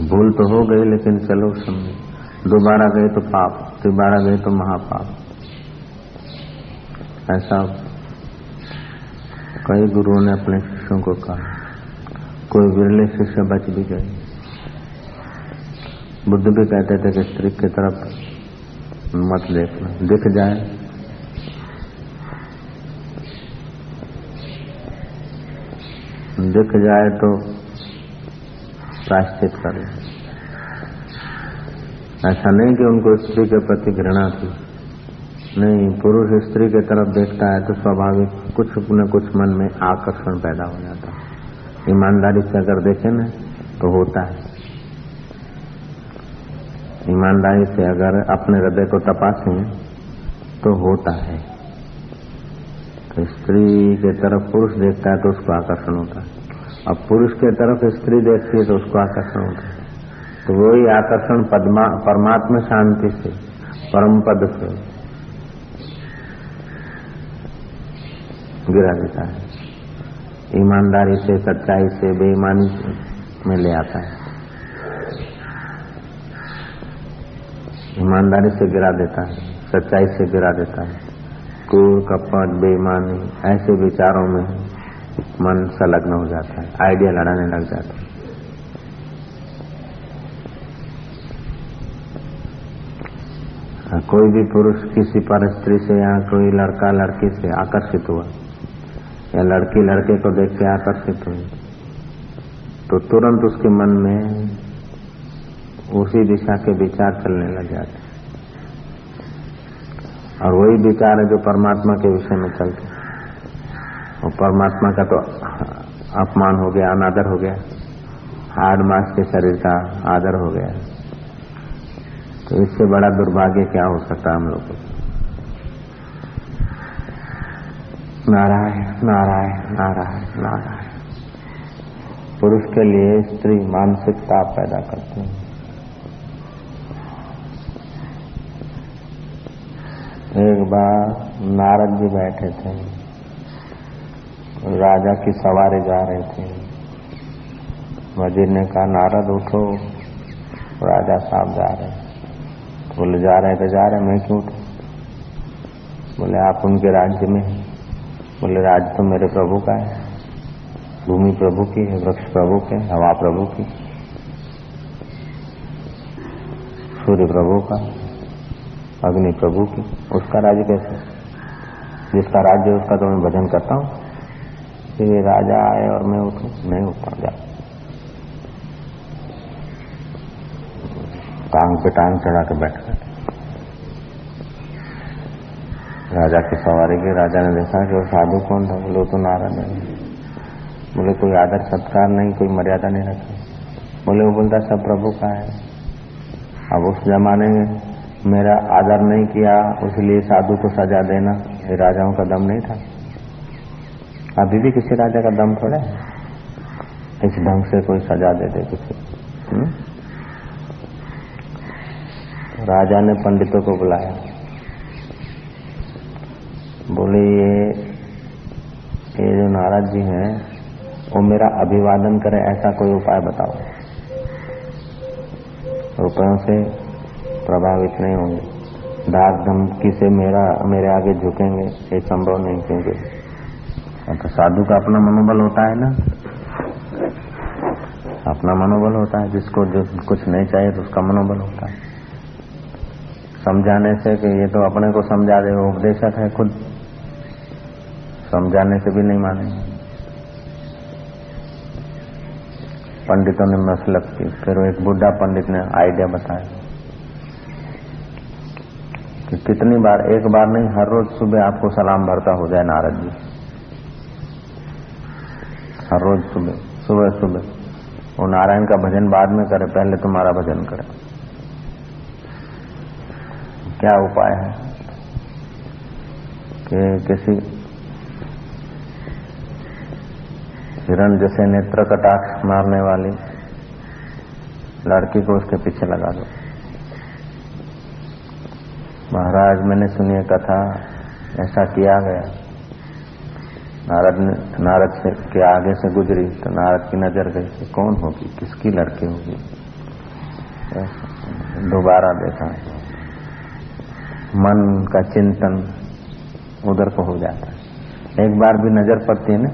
भूल तो हो गई लेकिन चलो क्षम्य। दोबारा गए तो पाप, दोबारा गए तो महापाप। ऐसा कई गुरुओं ने अपने शिष्यों को कहा। कोई विरले शिष्य बच भी गए। बुद्ध भी कहते थे कि स्त्री की तरफ मत देखना, दिख जाए तो प्रायश्चित कर ले। ऐसा नहीं कि उनको स्त्री के प्रति घृणा थी, नहीं। पुरुष स्त्री की तरफ देखता है तो स्वाभाविक कुछ न कुछ मन में आकर्षण पैदा हो जाता है। ईमानदारी से अगर देखें ना तो होता है। ईमानदारी से अगर अपने हृदय को तपासें तो होता है। तो स्त्री के तरफ पुरुष देखता है तो उसको आकर्षण होता है, अब पुरुष के तरफ स्त्री देखती है तो उसको आकर्षण होता है। तो वही आकर्षण परमात्मा शांति से, परम पद से गिरा देता है। ईमानदारी से, सच्चाई से, बेईमानी में ले आता है। ईमानदारी से गिरा देता है, सच्चाई से गिरा देता है। कूड़, कपट, बेईमानी ऐसे विचारों में मन संलग्न हो जाता है, आइडिया लड़ाने लग जाता है। कोई भी पुरुष किसी पर स्त्री से या कोई लड़का लड़की से आकर्षित हुआ या लड़की लड़के को देख के आकर्षित हुई तो तुरंत उसके मन में उसी दिशा के विचार चलने लग जाते हैं। और वही विचार है जो परमात्मा के विषय में चलते हैं। और परमात्मा का तो अपमान हो गया, अनादर हो गया, हाड़ मांस के शरीर का आदर हो गया। तो इससे बड़ा दुर्भाग्य क्या हो सकता हम लोग को। नारायण नारायण नारायण नारायण। पुरुष के लिए स्त्री मानसिक ताप पैदा करती है। एक बार नारद जी बैठे थे, राजा की सवारी जा रही थी। वजीर ने कहा नारद उठो, राजा साहब जा रहे हैं। बोले जा रहे तो जा रहे, मैं क्यों उठूं? बोले आप उनके राज्य में हैं। बोले राज्य तो मेरे प्रभु का है, भूमि प्रभु की है, वृक्ष प्रभु के, हवा प्रभु की, सूर्य प्रभु का, अग्नि प्रभु की। उसका राज्य कैसे? जिसका राज्य उसका तो मैं भजन करता हूँ। फिर ये राजा आए और मैं उठूं? नहीं उठता। जा टांग पे टांग चढ़ा के बैठ गए। राजा की सवारी की। राजा ने देखा कि वो साधु कौन था। बोले तो नारद है। बोले कोई आदर सत्कार नहीं, कोई मर्यादा नहीं रखा। बोले वो बोलता सब प्रभु का है। अब उस जमाने में मेरा आदर नहीं किया इसलिए साधु को सजा देना, ये राजाओं का दम नहीं था। अभी भी किसी राजा का दम थोड़ा है इस ढंग से कोई सजा दे दे किसी। राजा ने पंडितों को बुलाया। बोले ये जो नारद जी हैं वो मेरा अभिवादन करे ऐसा कोई उपाय बताओ। रुपयों से प्रभावित नहीं होंगे। धाक धमकी से मेरे आगे झुकेंगे, ये संभव नहीं, क्योंकि तो साधु का अपना मनोबल होता है ना, अपना मनोबल होता है। जिसको जो कुछ नहीं चाहिए तो उसका मनोबल होता है। समझाने से कि ये तो अपने को समझा दे, वो उपदेशक है खुद, समझाने से भी नहीं मानेंगे। पंडितों ने मसलक की, फिर एक बुढ़ा पंडित ने आइडिया बताया कि कितनी बार, एक बार नहीं, हर रोज सुबह आपको सलाम भरता हो जाए नारद जी, हर रोज सुबह सुबह सुबह। वो नारायण का भजन बाद में करे, पहले तुम्हारा भजन करे। क्या उपाय है कि किसी हिरण जैसे नेत्र कटाक्ष मारने वाली लड़की को उसके पीछे लगा दो। महाराज, मैंने सुनी है कथा, ऐसा किया गया। नारद से के आगे से गुजरी तो नारद की नजर गई कि कौन होगी, किसकी लड़की होगी। दोबारा देखा, मन का चिंतन उधर को हो जाता है। एक बार भी नजर पड़ती है ना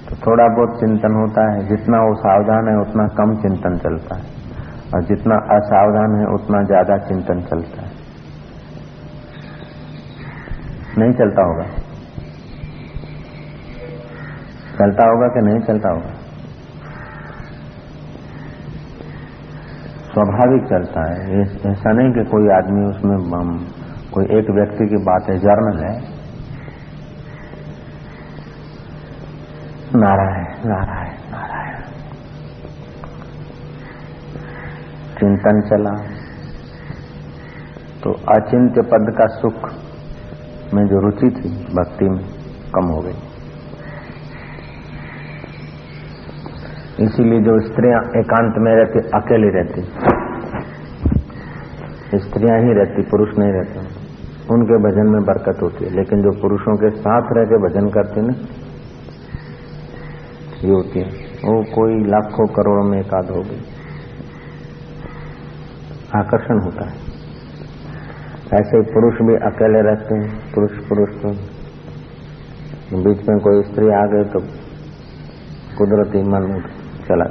तो थोड़ा बहुत चिंतन होता है। जितना वो सावधान है उतना कम चिंतन चलता है, और जितना असावधान है उतना ज्यादा चिंतन चलता है। नहीं चलता होगा, चलता होगा कि नहीं चलता होगा? स्वाभाविक चलता है। ऐसा नहीं कि कोई आदमी उसमें कोई एक व्यक्ति की बात है, जर्नल है, नारायण नारायण नारायण, चिंतन चला तो अचिंत्य पद का सुख में जो रुचि थी भक्ति में कम हो गई। इसीलिए जो स्त्रियां एकांत में रहती, अकेली रहती, स्त्रियां ही रहती, पुरुष नहीं रहते, उनके भजन में बरकत होती है। लेकिन जो पुरुषों के साथ रह के भजन करते ना, ये होती है, वो कोई लाखों करोड़ों में एकाध हो गई, आकर्षण होता है। ऐसे ही पुरुष भी अकेले रहते हैं, पुरुष को बीच में कोई स्त्री आ गई तो कुदरती मन चला,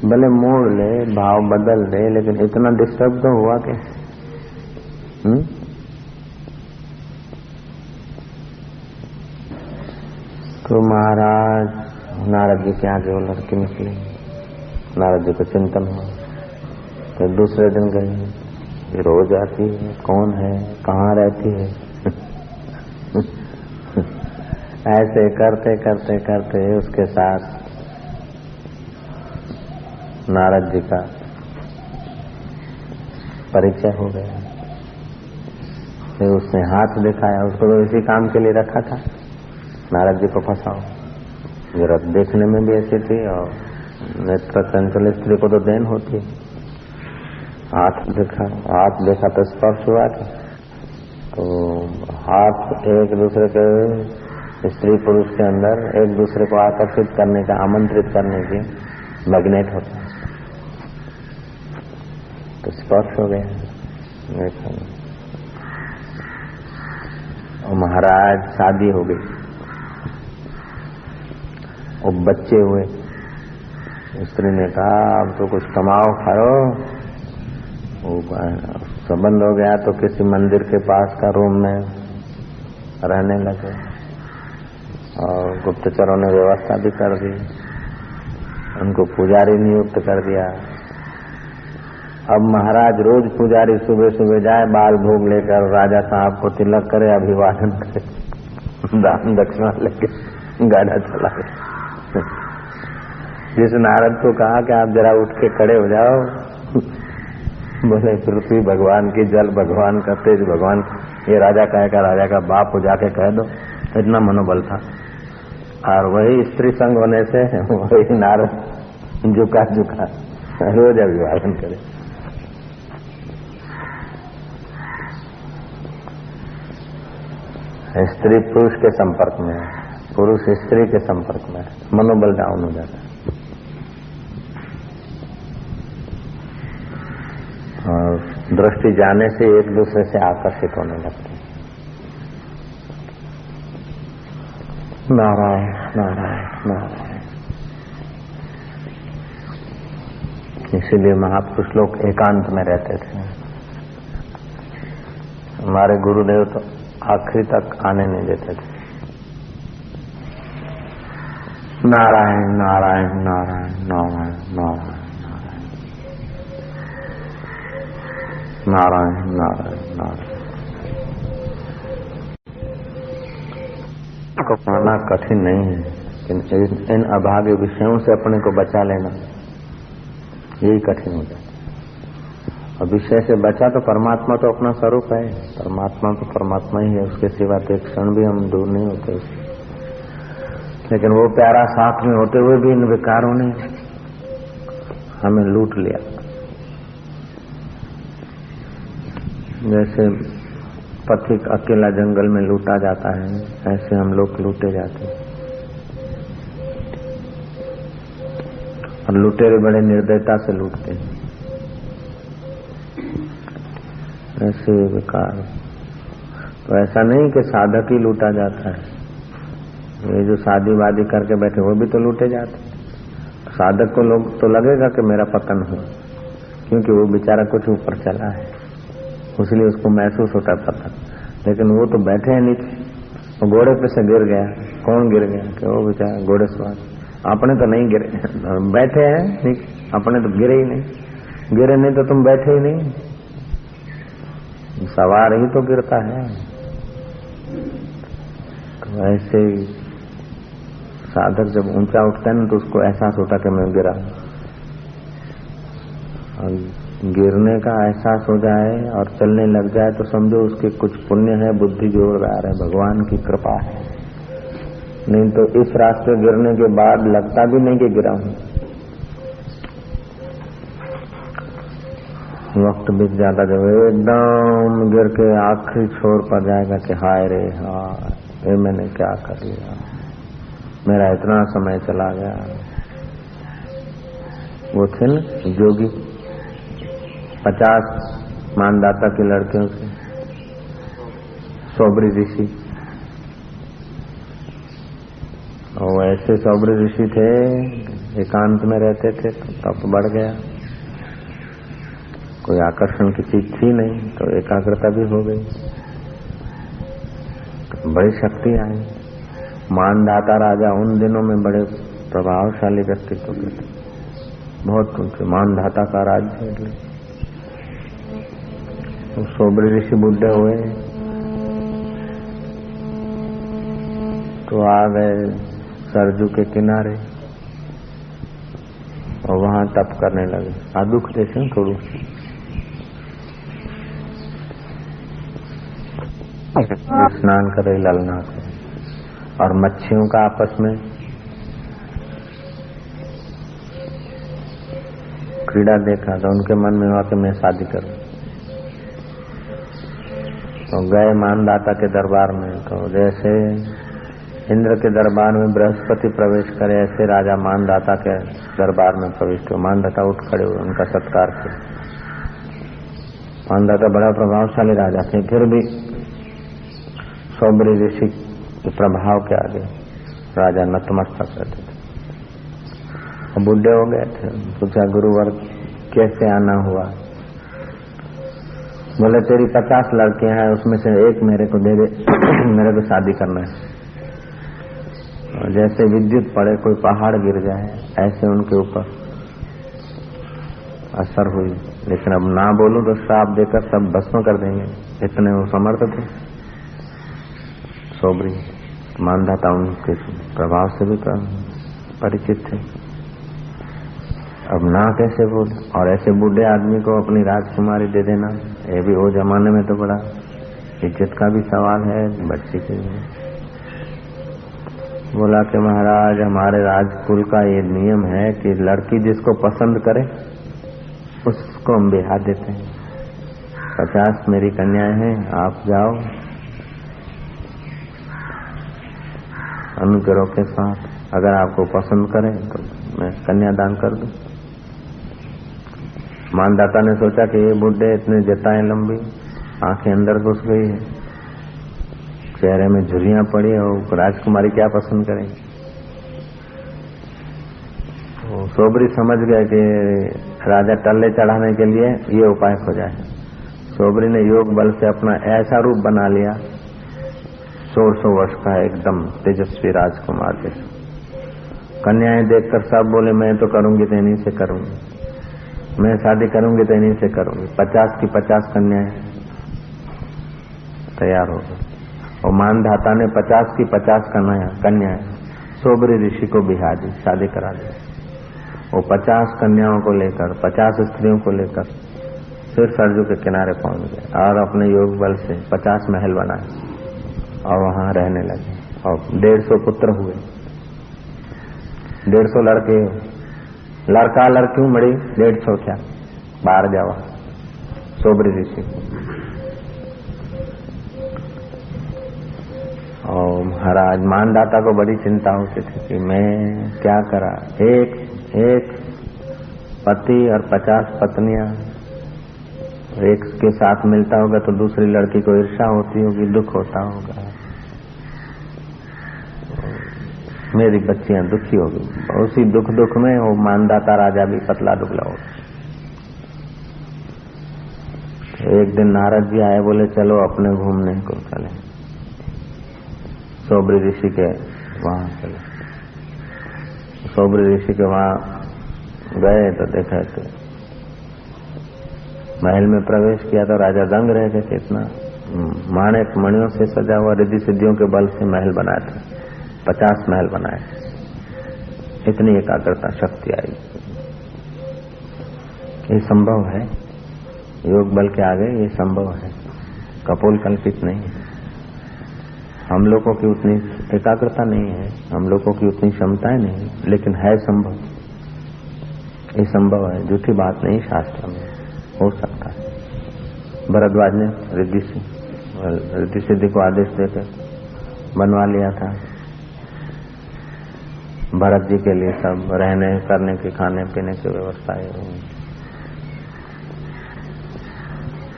भले मोड़ ले, भाव बदल ले, लेकिन इतना डिस्टर्ब तो हुआ कि तो महाराज नारद जी के आगे वो लड़की निकली। नारद जी को चिंतन हुआ, तो दूसरे दिन गए, ये रोज आती है, कौन है, कहाँ रहती है। ऐसे करते करते करते उसके साथ नारद जी का परिचय हो गया। फिर उसने हाथ दिखाया, उसको तो इसी काम के लिए रखा था, नारद जी को फंसाओ। जरा देखने में भी ऐसी थी, और नेत्र चंचल स्त्री को तो देन होती है। हाथ देखा तो स्पर्श हुआ था, तो हाथ एक दूसरे के, स्त्री पुरुष के अंदर एक दूसरे को आकर्षित करने का, आमंत्रित करने की मैग्नेट होता है, तो स्पर्श हो गया। और महाराज शादी हो गई, और बच्चे हुए। स्त्री ने कहा अब तो कुछ कमाओ खाओ। संबंध हो गया तो किसी मंदिर के पास का रूम में रहने लगे, और गुप्तचरों ने व्यवस्था भी कर दी, उनको पुजारी नियुक्त कर दिया। अब महाराज रोज पुजारी सुबह सुबह जाए, बाल भोग लेकर राजा साहब को तिलक करे, अभिवादन करे, दान दक्षिणा लेके गाड़ा चला गया। जिस नारद को कहा कि आप जरा उठ के खड़े हो जाओ, बोले पृथ्वी भगवान की, जल भगवान का, तेज भगवान, ये राजा कहेगा, राजा का बाप हो जाके कह दो। इतना मनोबल था। और वही स्त्री संग होने से वही नारद झुका रोज अभिवादन करे। स्त्री पुरुष के संपर्क में है, पुरुष स्त्री के संपर्क में है, मनोबल डाउन हो जाता है। और दृष्टि जाने से एक दूसरे से आकर्षित होने लगते हैं। नारायण नारायण नारायण। इसीलिए महापुरुष लोग एकांत में रहते थे। हमारे गुरुदेव तो आखिरी तक आने नहीं देते थे। नारायण नारायण नारायण नारायण नारायण नारायण नारायण नारायण। को पाना कठिन नहीं है, लेकिन इन अभागे विषयों से अपने को बचा लेना यही कठिन हो जाता है। और विषय से बचा तो परमात्मा तो अपना स्वरूप है, परमात्मा तो परमात्मा ही है, उसके सिवा तो एक क्षण भी हम दूर नहीं होते। लेकिन वो प्यारा साथ में होते हुए भी इन विकारों ने हमें लूट लिया। जैसे पथिक अकेला जंगल में लूटा जाता है, ऐसे हम लोग लूटे जाते हैं। और लुटेरे बड़े निर्दयता से लूटते हैं। ऐसे विकार। तो ऐसा नहीं कि साधक ही लूटा जाता है। ये जो शादी वादी करके बैठे वो भी तो लूटे जाते हैं। साधक को लोग तो लगेगा कि मेरा पतन हो, क्योंकि वो बेचारा कुछ ऊपर चला है, इसलिए उसको महसूस होता है पतन। लेकिन वो तो बैठे हैं नीचे, वो घोड़े पे से गिर गया। कौन गिर गया? कि वो बेचारा घोड़े सवार। अपने तो नहीं गिरे, बैठे हैं नीचे, अपने तो गिरे ही नहीं। गिरे नहीं तो तुम बैठे ही नहीं, सवार ही तो गिरता है। तो ऐसे साधक जब ऊंचा उठता है ना तो उसको एहसास होता कि मैं गिरा। और गिरने का एहसास हो जाए और चलने लग जाए तो समझो उसके कुछ पुण्य है, बुद्धि जोरदार है, भगवान की कृपा है। नहीं तो इस रास्ते गिरने के बाद लगता भी नहीं कि गिरा हूं। वक्त बीत जाता जब एकदम गिर के आखिरी छोर पर जाएगा कि हाय रे हाय, ये मैंने क्या कर लिया, मेरा इतना समय चला गया। वो थे न जोगी, 50 मानदाता की लड़कियों से सौबरी ऋषि। और ऐसे सौबरी ऋषि थे, एकांत में रहते थे तो तप बढ़ गया। कोई आकर्षण की चीज थी नहीं तो एकाग्रता भी हो गई, तो बड़ी शक्ति आई। मानदाता राजा उन दिनों में बड़े प्रभावशाली व्यक्तित्व के थे, बहुत ऊंचे मानदाता का राज्य। तो सौबरी ऋषि बुढ़े हुए तो आ गए सरजू के किनारे और वहां तप करने लगे। दुख जैसे थोड़ू स्नान करे, ललना करे। और मच्छियों का आपस में क्रीड़ा देखा तो उनके मन में हुआ कि मैं शादी करूं। तो गए मानदाता के दरबार में, तो जैसे इंद्र के दरबार में बृहस्पति प्रवेश करे ऐसे राजा मानदाता के दरबार में प्रवेश हुए। मानदाता उठ खड़े हुए, उनका सत्कार किया। मानदाता बड़ा प्रभावशाली राजा थे, फिर भी सौबरी ऋषि के प्रभाव के आगे राजा नतमस्तक रहते थे। और बुढ़े हो गए थे। पूछा गुरुवर कैसे आना हुआ? बोले तेरी 50 लड़कियां हैं, उसमें से एक मेरे को दे दे, मेरे को शादी करना है। और जैसे विद्युत पड़े, कोई पहाड़ गिर जाए, ऐसे उनके ऊपर असर हुई। लेकिन अब ना बोलूं तो श्राप देकर सब भस्म कर देंगे, इतने वो समर्थ थे सौबरी। मानदाता उनके प्रभाव से भी परिचित थे। अब ना कैसे बोले? और ऐसे बूढ़े आदमी को अपनी राजकुमारी दे देना, ये भी वो जमाने में तो बड़ा इज्जत का भी सवाल है बच्चे के लिए। बोला कि महाराज हमारे राजकुल का ये नियम है कि लड़की जिसको पसंद करे उसको हम ब्याह देते हैं। 50 मेरी कन्याएं हैं, आप जाओ अनुग्रह के साथ, अगर आपको पसंद करें तो मैं कन्यादान कर दूं। मानदाता ने सोचा कि ये बुड्ढे इतने जटाएं लंबी, आंखें अंदर घुस गई है, चेहरे में झुर्रियां पड़ी है, और राजकुमारी क्या पसंद करेंगे। तो सोबरी समझ गए कि राजा टल्ले चढ़ाने के लिए ये उपाय खोजा है। सोबरी ने योग बल से अपना ऐसा रूप बना लिया, 100 वर्ष का एकदम तेजस्वी राजकुमार जैसा। कन्याएं देखकर सब बोले मैं तो करूंगी तो इन्हीं से करूंगी, मैं शादी करूंगी तो इन्हीं से करूंगी। 50 की 50 कन्याएं तैयार हो गई, और मानधाता ने 50 की 50 कन्याएं सोबरी ऋषि को बिहा दी, शादी करा दी। वो 50 कन्याओं को लेकर, 50 स्त्रियों को लेकर फिर सरजू के किनारे पहुंच गए और अपने योग बल से 50 महल बनाए और वहां रहने लगे। और 150 पुत्र हुए, 150 लड़के, लड़का लड़कियों मड़ी 150 क्या, बाहर जावा सोबरी ऋषि। और महाराज मानदाता को बड़ी चिंता होती थी कि मैं क्या करा, एक पति और 50 पत्नियां, एक के साथ मिलता होगा तो दूसरी लड़की को ईर्ष्या होती होगी, दुख होता होगा, मेरी बच्चियां दुखी होगी। उसी दुख में वो मानदाता राजा भी पतला दुबला हो। एक दिन नारद जी आए, बोले चलो अपने घूमने को चले, सोबरी ऋषि के वहां चले। सोबरी ऋषि के वहां गए तो देखा कि महल में प्रवेश किया तो राजा दंग रह गए थे। इतना माणिक मणियों से सजा हुआ, रिद्धि सिद्धियों के बल से महल बनाए थे, 50 महल बनाए, इतनी एकाग्रता शक्ति आई। ये संभव है, योग बल के आगे ये संभव है, कपोल कल्पित नहीं है। हम लोगों की उतनी एकाग्रता नहीं है, हम लोगों की उतनी क्षमताएं नहीं, लेकिन है संभव, ये संभव है, झूठी बात नहीं, शास्त्र में हो सकता है। भरद्वाज ने रिद्धि सिद्धि को आदेश देकर बनवा लिया था भरत जी के लिए, सब रहने करने की, खाने पीने की व्यवस्था है।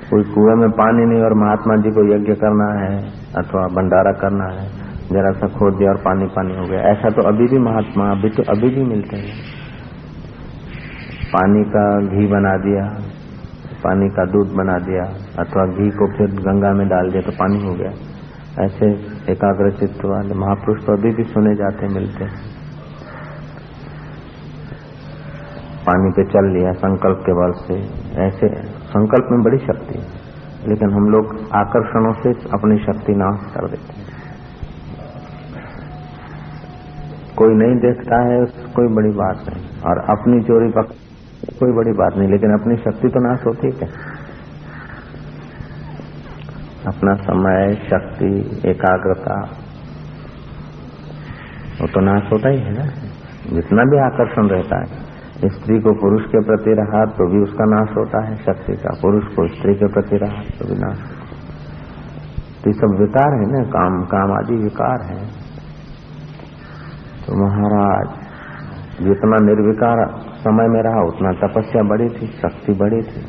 कोई कुएं में पानी नहीं और महात्मा जी को यज्ञ करना है अथवा भंडारा करना है, जरा सा खोद दिया और पानी पानी हो गया, ऐसा तो अभी भी महात्मा अभी भी मिलते हैं। पानी का घी बना दिया, पानी का दूध बना दिया, अथवा घी को फिर गंगा में डाल दिया तो पानी हो गया। ऐसे एकाग्र चित्त वाले महापुरुष तो अभी भी सुने जाते, मिलते हैं। पानी पे चल लिया संकल्प के बल से, ऐसे संकल्प में बड़ी शक्ति है, लेकिन हम लोग आकर्षणों से अपनी शक्ति नाश कर देते हैं। कोई नहीं देखता है, कोई बड़ी बात नहीं, और अपनी चोरी पकड़ कोई बड़ी बात नहीं, लेकिन अपनी शक्ति तो नाश होती है क्या? अपना समय, शक्ति, एकाग्रता, वो तो नाश होता ही है ना। जितना भी आकर्षण रहता है, स्त्री को पुरुष के प्रति रहा तो भी उसका नाश होता है शक्ति का, पुरुष को स्त्री के प्रति रहा तो भी नाश होता है। तो ये सब विकार है ना, काम आदि विकार है। तो महाराज जितना निर्विकार समय में रहा उतना तपस्या बढ़ी थी, शक्ति बढ़ी थी।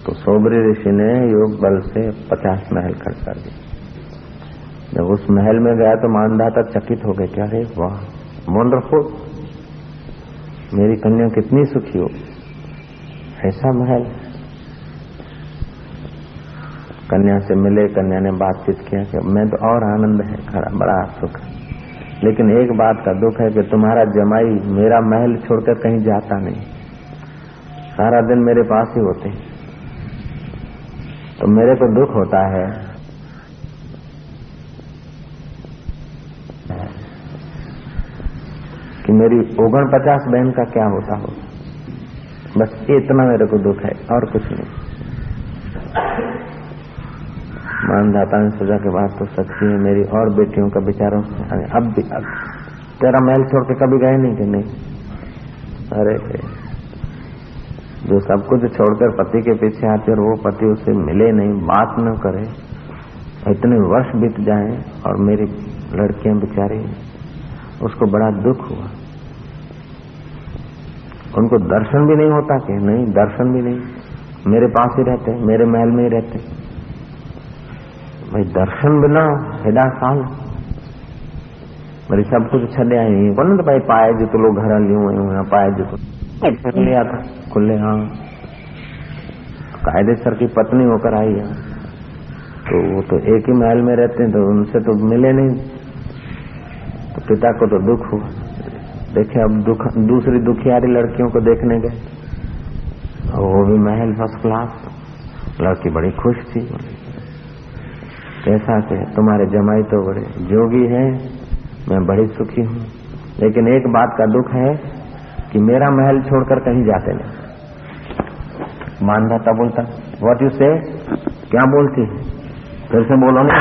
तो सोबरी ऋषि ने योग बल से 50 महल खर्च कर दिए। जब उस महल में गया तो मानदाता चकित हो गए, क्या रे वाह, वंडरफुल, मेरी कन्या कितनी सुखी हो, ऐसा महल। कन्या से मिले, कन्या ने बातचीत किया कि मैं तो और आनंद है खड़ा, बड़ा सुख है, लेकिन एक बात का दुख है कि तुम्हारा जमाई मेरा महल छोड़कर कहीं जाता नहीं, सारा दिन मेरे पास ही होते, तो मेरे को दुख होता है कि मेरी 49 बहन का क्या होता हो। बस इतना मेरे को दुख है और कुछ नहीं। मानदाता ने सोचा के बाद तो सच्ची है, मेरी और बेटियों का बेचारों अब तेरा महल छोड़ के कभी गए नहीं कि नहीं। अरे जो सब कुछ छोड़कर पति के पीछे आते और वो पति उससे मिले नहीं, बात न करे, इतने वर्ष बीत जाएं और मेरी लड़कियां बेचारी, उसको बड़ा दुख हुआ। उनको दर्शन भी नहीं होता कि नहीं, दर्शन भी नहीं, मेरे पास ही रहते, मेरे महल में ही रहते। भाई दर्शन बिना हेडा साल मेरी सब कुछ छड़े आई को तो भाई पाए जो तो लोग घर लियो पाए जो तो लिया था खुले। हाँ कायदेसर की पत्नी होकर आई है तो वो तो एक ही महल में रहते हैं तो उनसे तो मिले नहीं, तो पिता को तो दुख हुआ। देखे अब दूसरी दुखियारी लड़कियों को देखने गए, वो भी महल फर्स्ट क्लास, लड़की बड़ी खुश थी। कैसा थे तुम्हारे जमाई तो बड़े जोगी हैं, मैं बड़ी सुखी हूँ, लेकिन एक बात का दुख है कि मेरा महल छोड़कर कहीं जाते नहीं। मानदाता बोलता व्हाट यू से, क्या बोलती फिर से बोलो ना।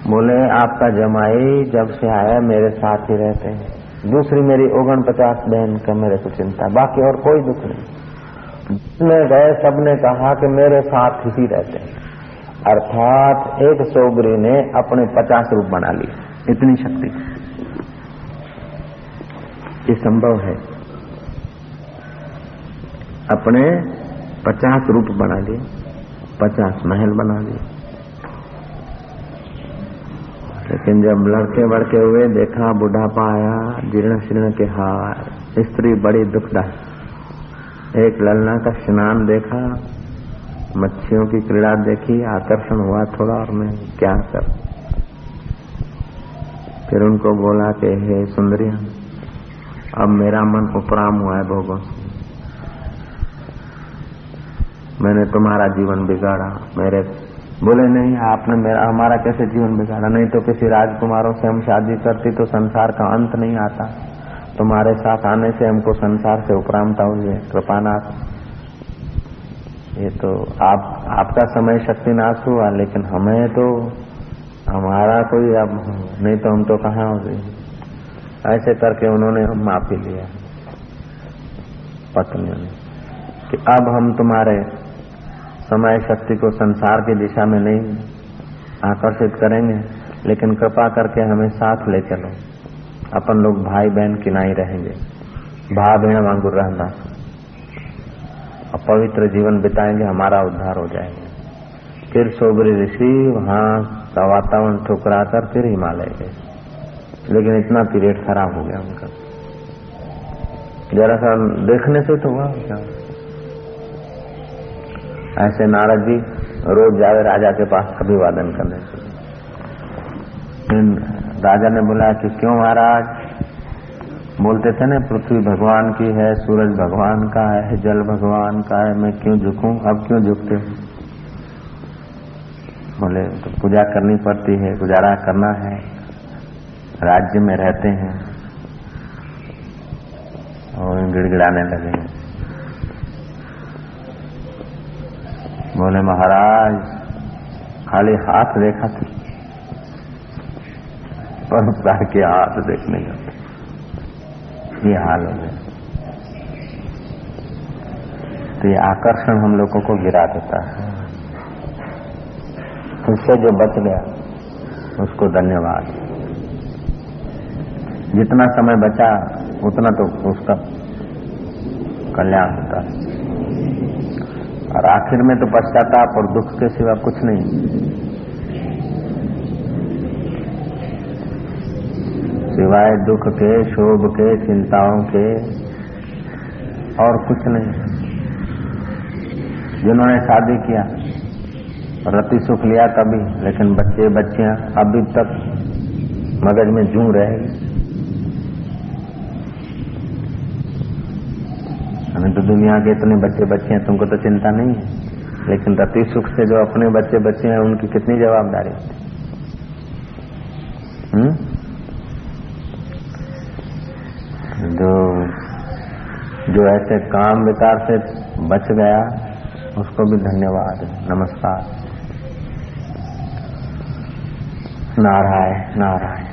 बोले आपका जमाई जब से आया मेरे साथ ही रहते हैं, दूसरी मेरी 49 बहन का मेरे को चिंता, बाकी और कोई दुख नहीं। जिसमें गए सबने कहा कि मेरे साथ ही रहते हैं, अर्थात एक सोगरी ने अपने 50 रूप बना लिए। इतनी शक्ति ये संभव है, अपने 50 रूप बना लिए, 50 महल बना लिए। लेकिन जब लड़के बड़के हुए देखा बुढ़ापा आया, जीर्ण शीर्ण के हार, स्त्री बड़ी दुखदायी। एक ललना का स्नान देखा, मच्छियों की क्रीड़ा देखी, आकर्षण हुआ थोड़ा और मैं क्या कर। फिर उनको बोला कि हे सुंदरियां, अब मेरा मन उपराम हुआ है भोगों से, मैंने तुम्हारा जीवन बिगाड़ा। मेरे बोले नहीं आपने मेरा हमारा कैसे जीवन बिगाड़ा, नहीं तो किसी राजकुमारों से हम शादी करती तो संसार का अंत नहीं आता, तुम्हारे साथ आने से हमको संसार से उपरामता हुई है, कृपानाथ। ये तो आपका समय शक्ति नाश हुआ, लेकिन हमें तो हमारा कोई अब नहीं, तो हम तो कहाँ हो गए। ऐसे करके उन्होंने हम माफी लिया पत्नियों ने कि अब हम तुम्हारे समय शक्ति को संसार की दिशा में नहीं आकर्षित करेंगे, लेकिन कृपा करके हमें साथ ले चलो, अपन लोग भाई बहन किनाई रहेंगे, भा भेण वांगुर रहना, और पवित्र जीवन बिताएंगे, हमारा उद्धार हो जाएगा। फिर सोगरी ऋषि वहां का वातावरण ठुकरा कर फिर हिमालय गए, लेकिन इतना पीरियड खराब हो गया उनका, जरा सा देखने से तो हुआ क्या। ऐसे नारद जी रोज जावे राजा के पास अभिवादन करने के लिए। राजा ने बोला कि क्यों महाराज, बोलते थे ना पृथ्वी भगवान की है, सूरज भगवान का है, जल भगवान का है, मैं क्यों झुकूं, अब क्यों झुकते हो। बोले तो पूजा करनी पड़ती है, गुजारा करना है, राज्य में रहते हैं। और गिड़गिड़ाने लगे। बोले महाराज खाली हाथ देखा था, पर पैर के हाथ देखने का ये हाल हो गया। तो ये आकर्षण हम लोगों को गिरा देता है। उससे जो बच गया उसको धन्यवाद। जितना समय बचा उतना तो उसका कल्याण होता है, और आखिर में तो पश्चाताप और दुख के सिवा कुछ नहीं, सिवाय दुख के, शोभ के, चिंताओं के और कुछ नहीं। जिन्होंने शादी किया रति सुख लिया तभी, लेकिन बच्चे बच्चियां अभी तक मगज में जूं रहेगी। हमें तो दुनिया के इतने बच्चे बच्चे हैं, तुमको तो चिंता नहीं है, लेकिन रति सुख से जो अपने बच्चे बच्चे हैं उनकी कितनी जवाबदारी। जो ऐसे काम विकार से बच गया उसको भी धन्यवाद, नमस्कार। नारायण नारायण।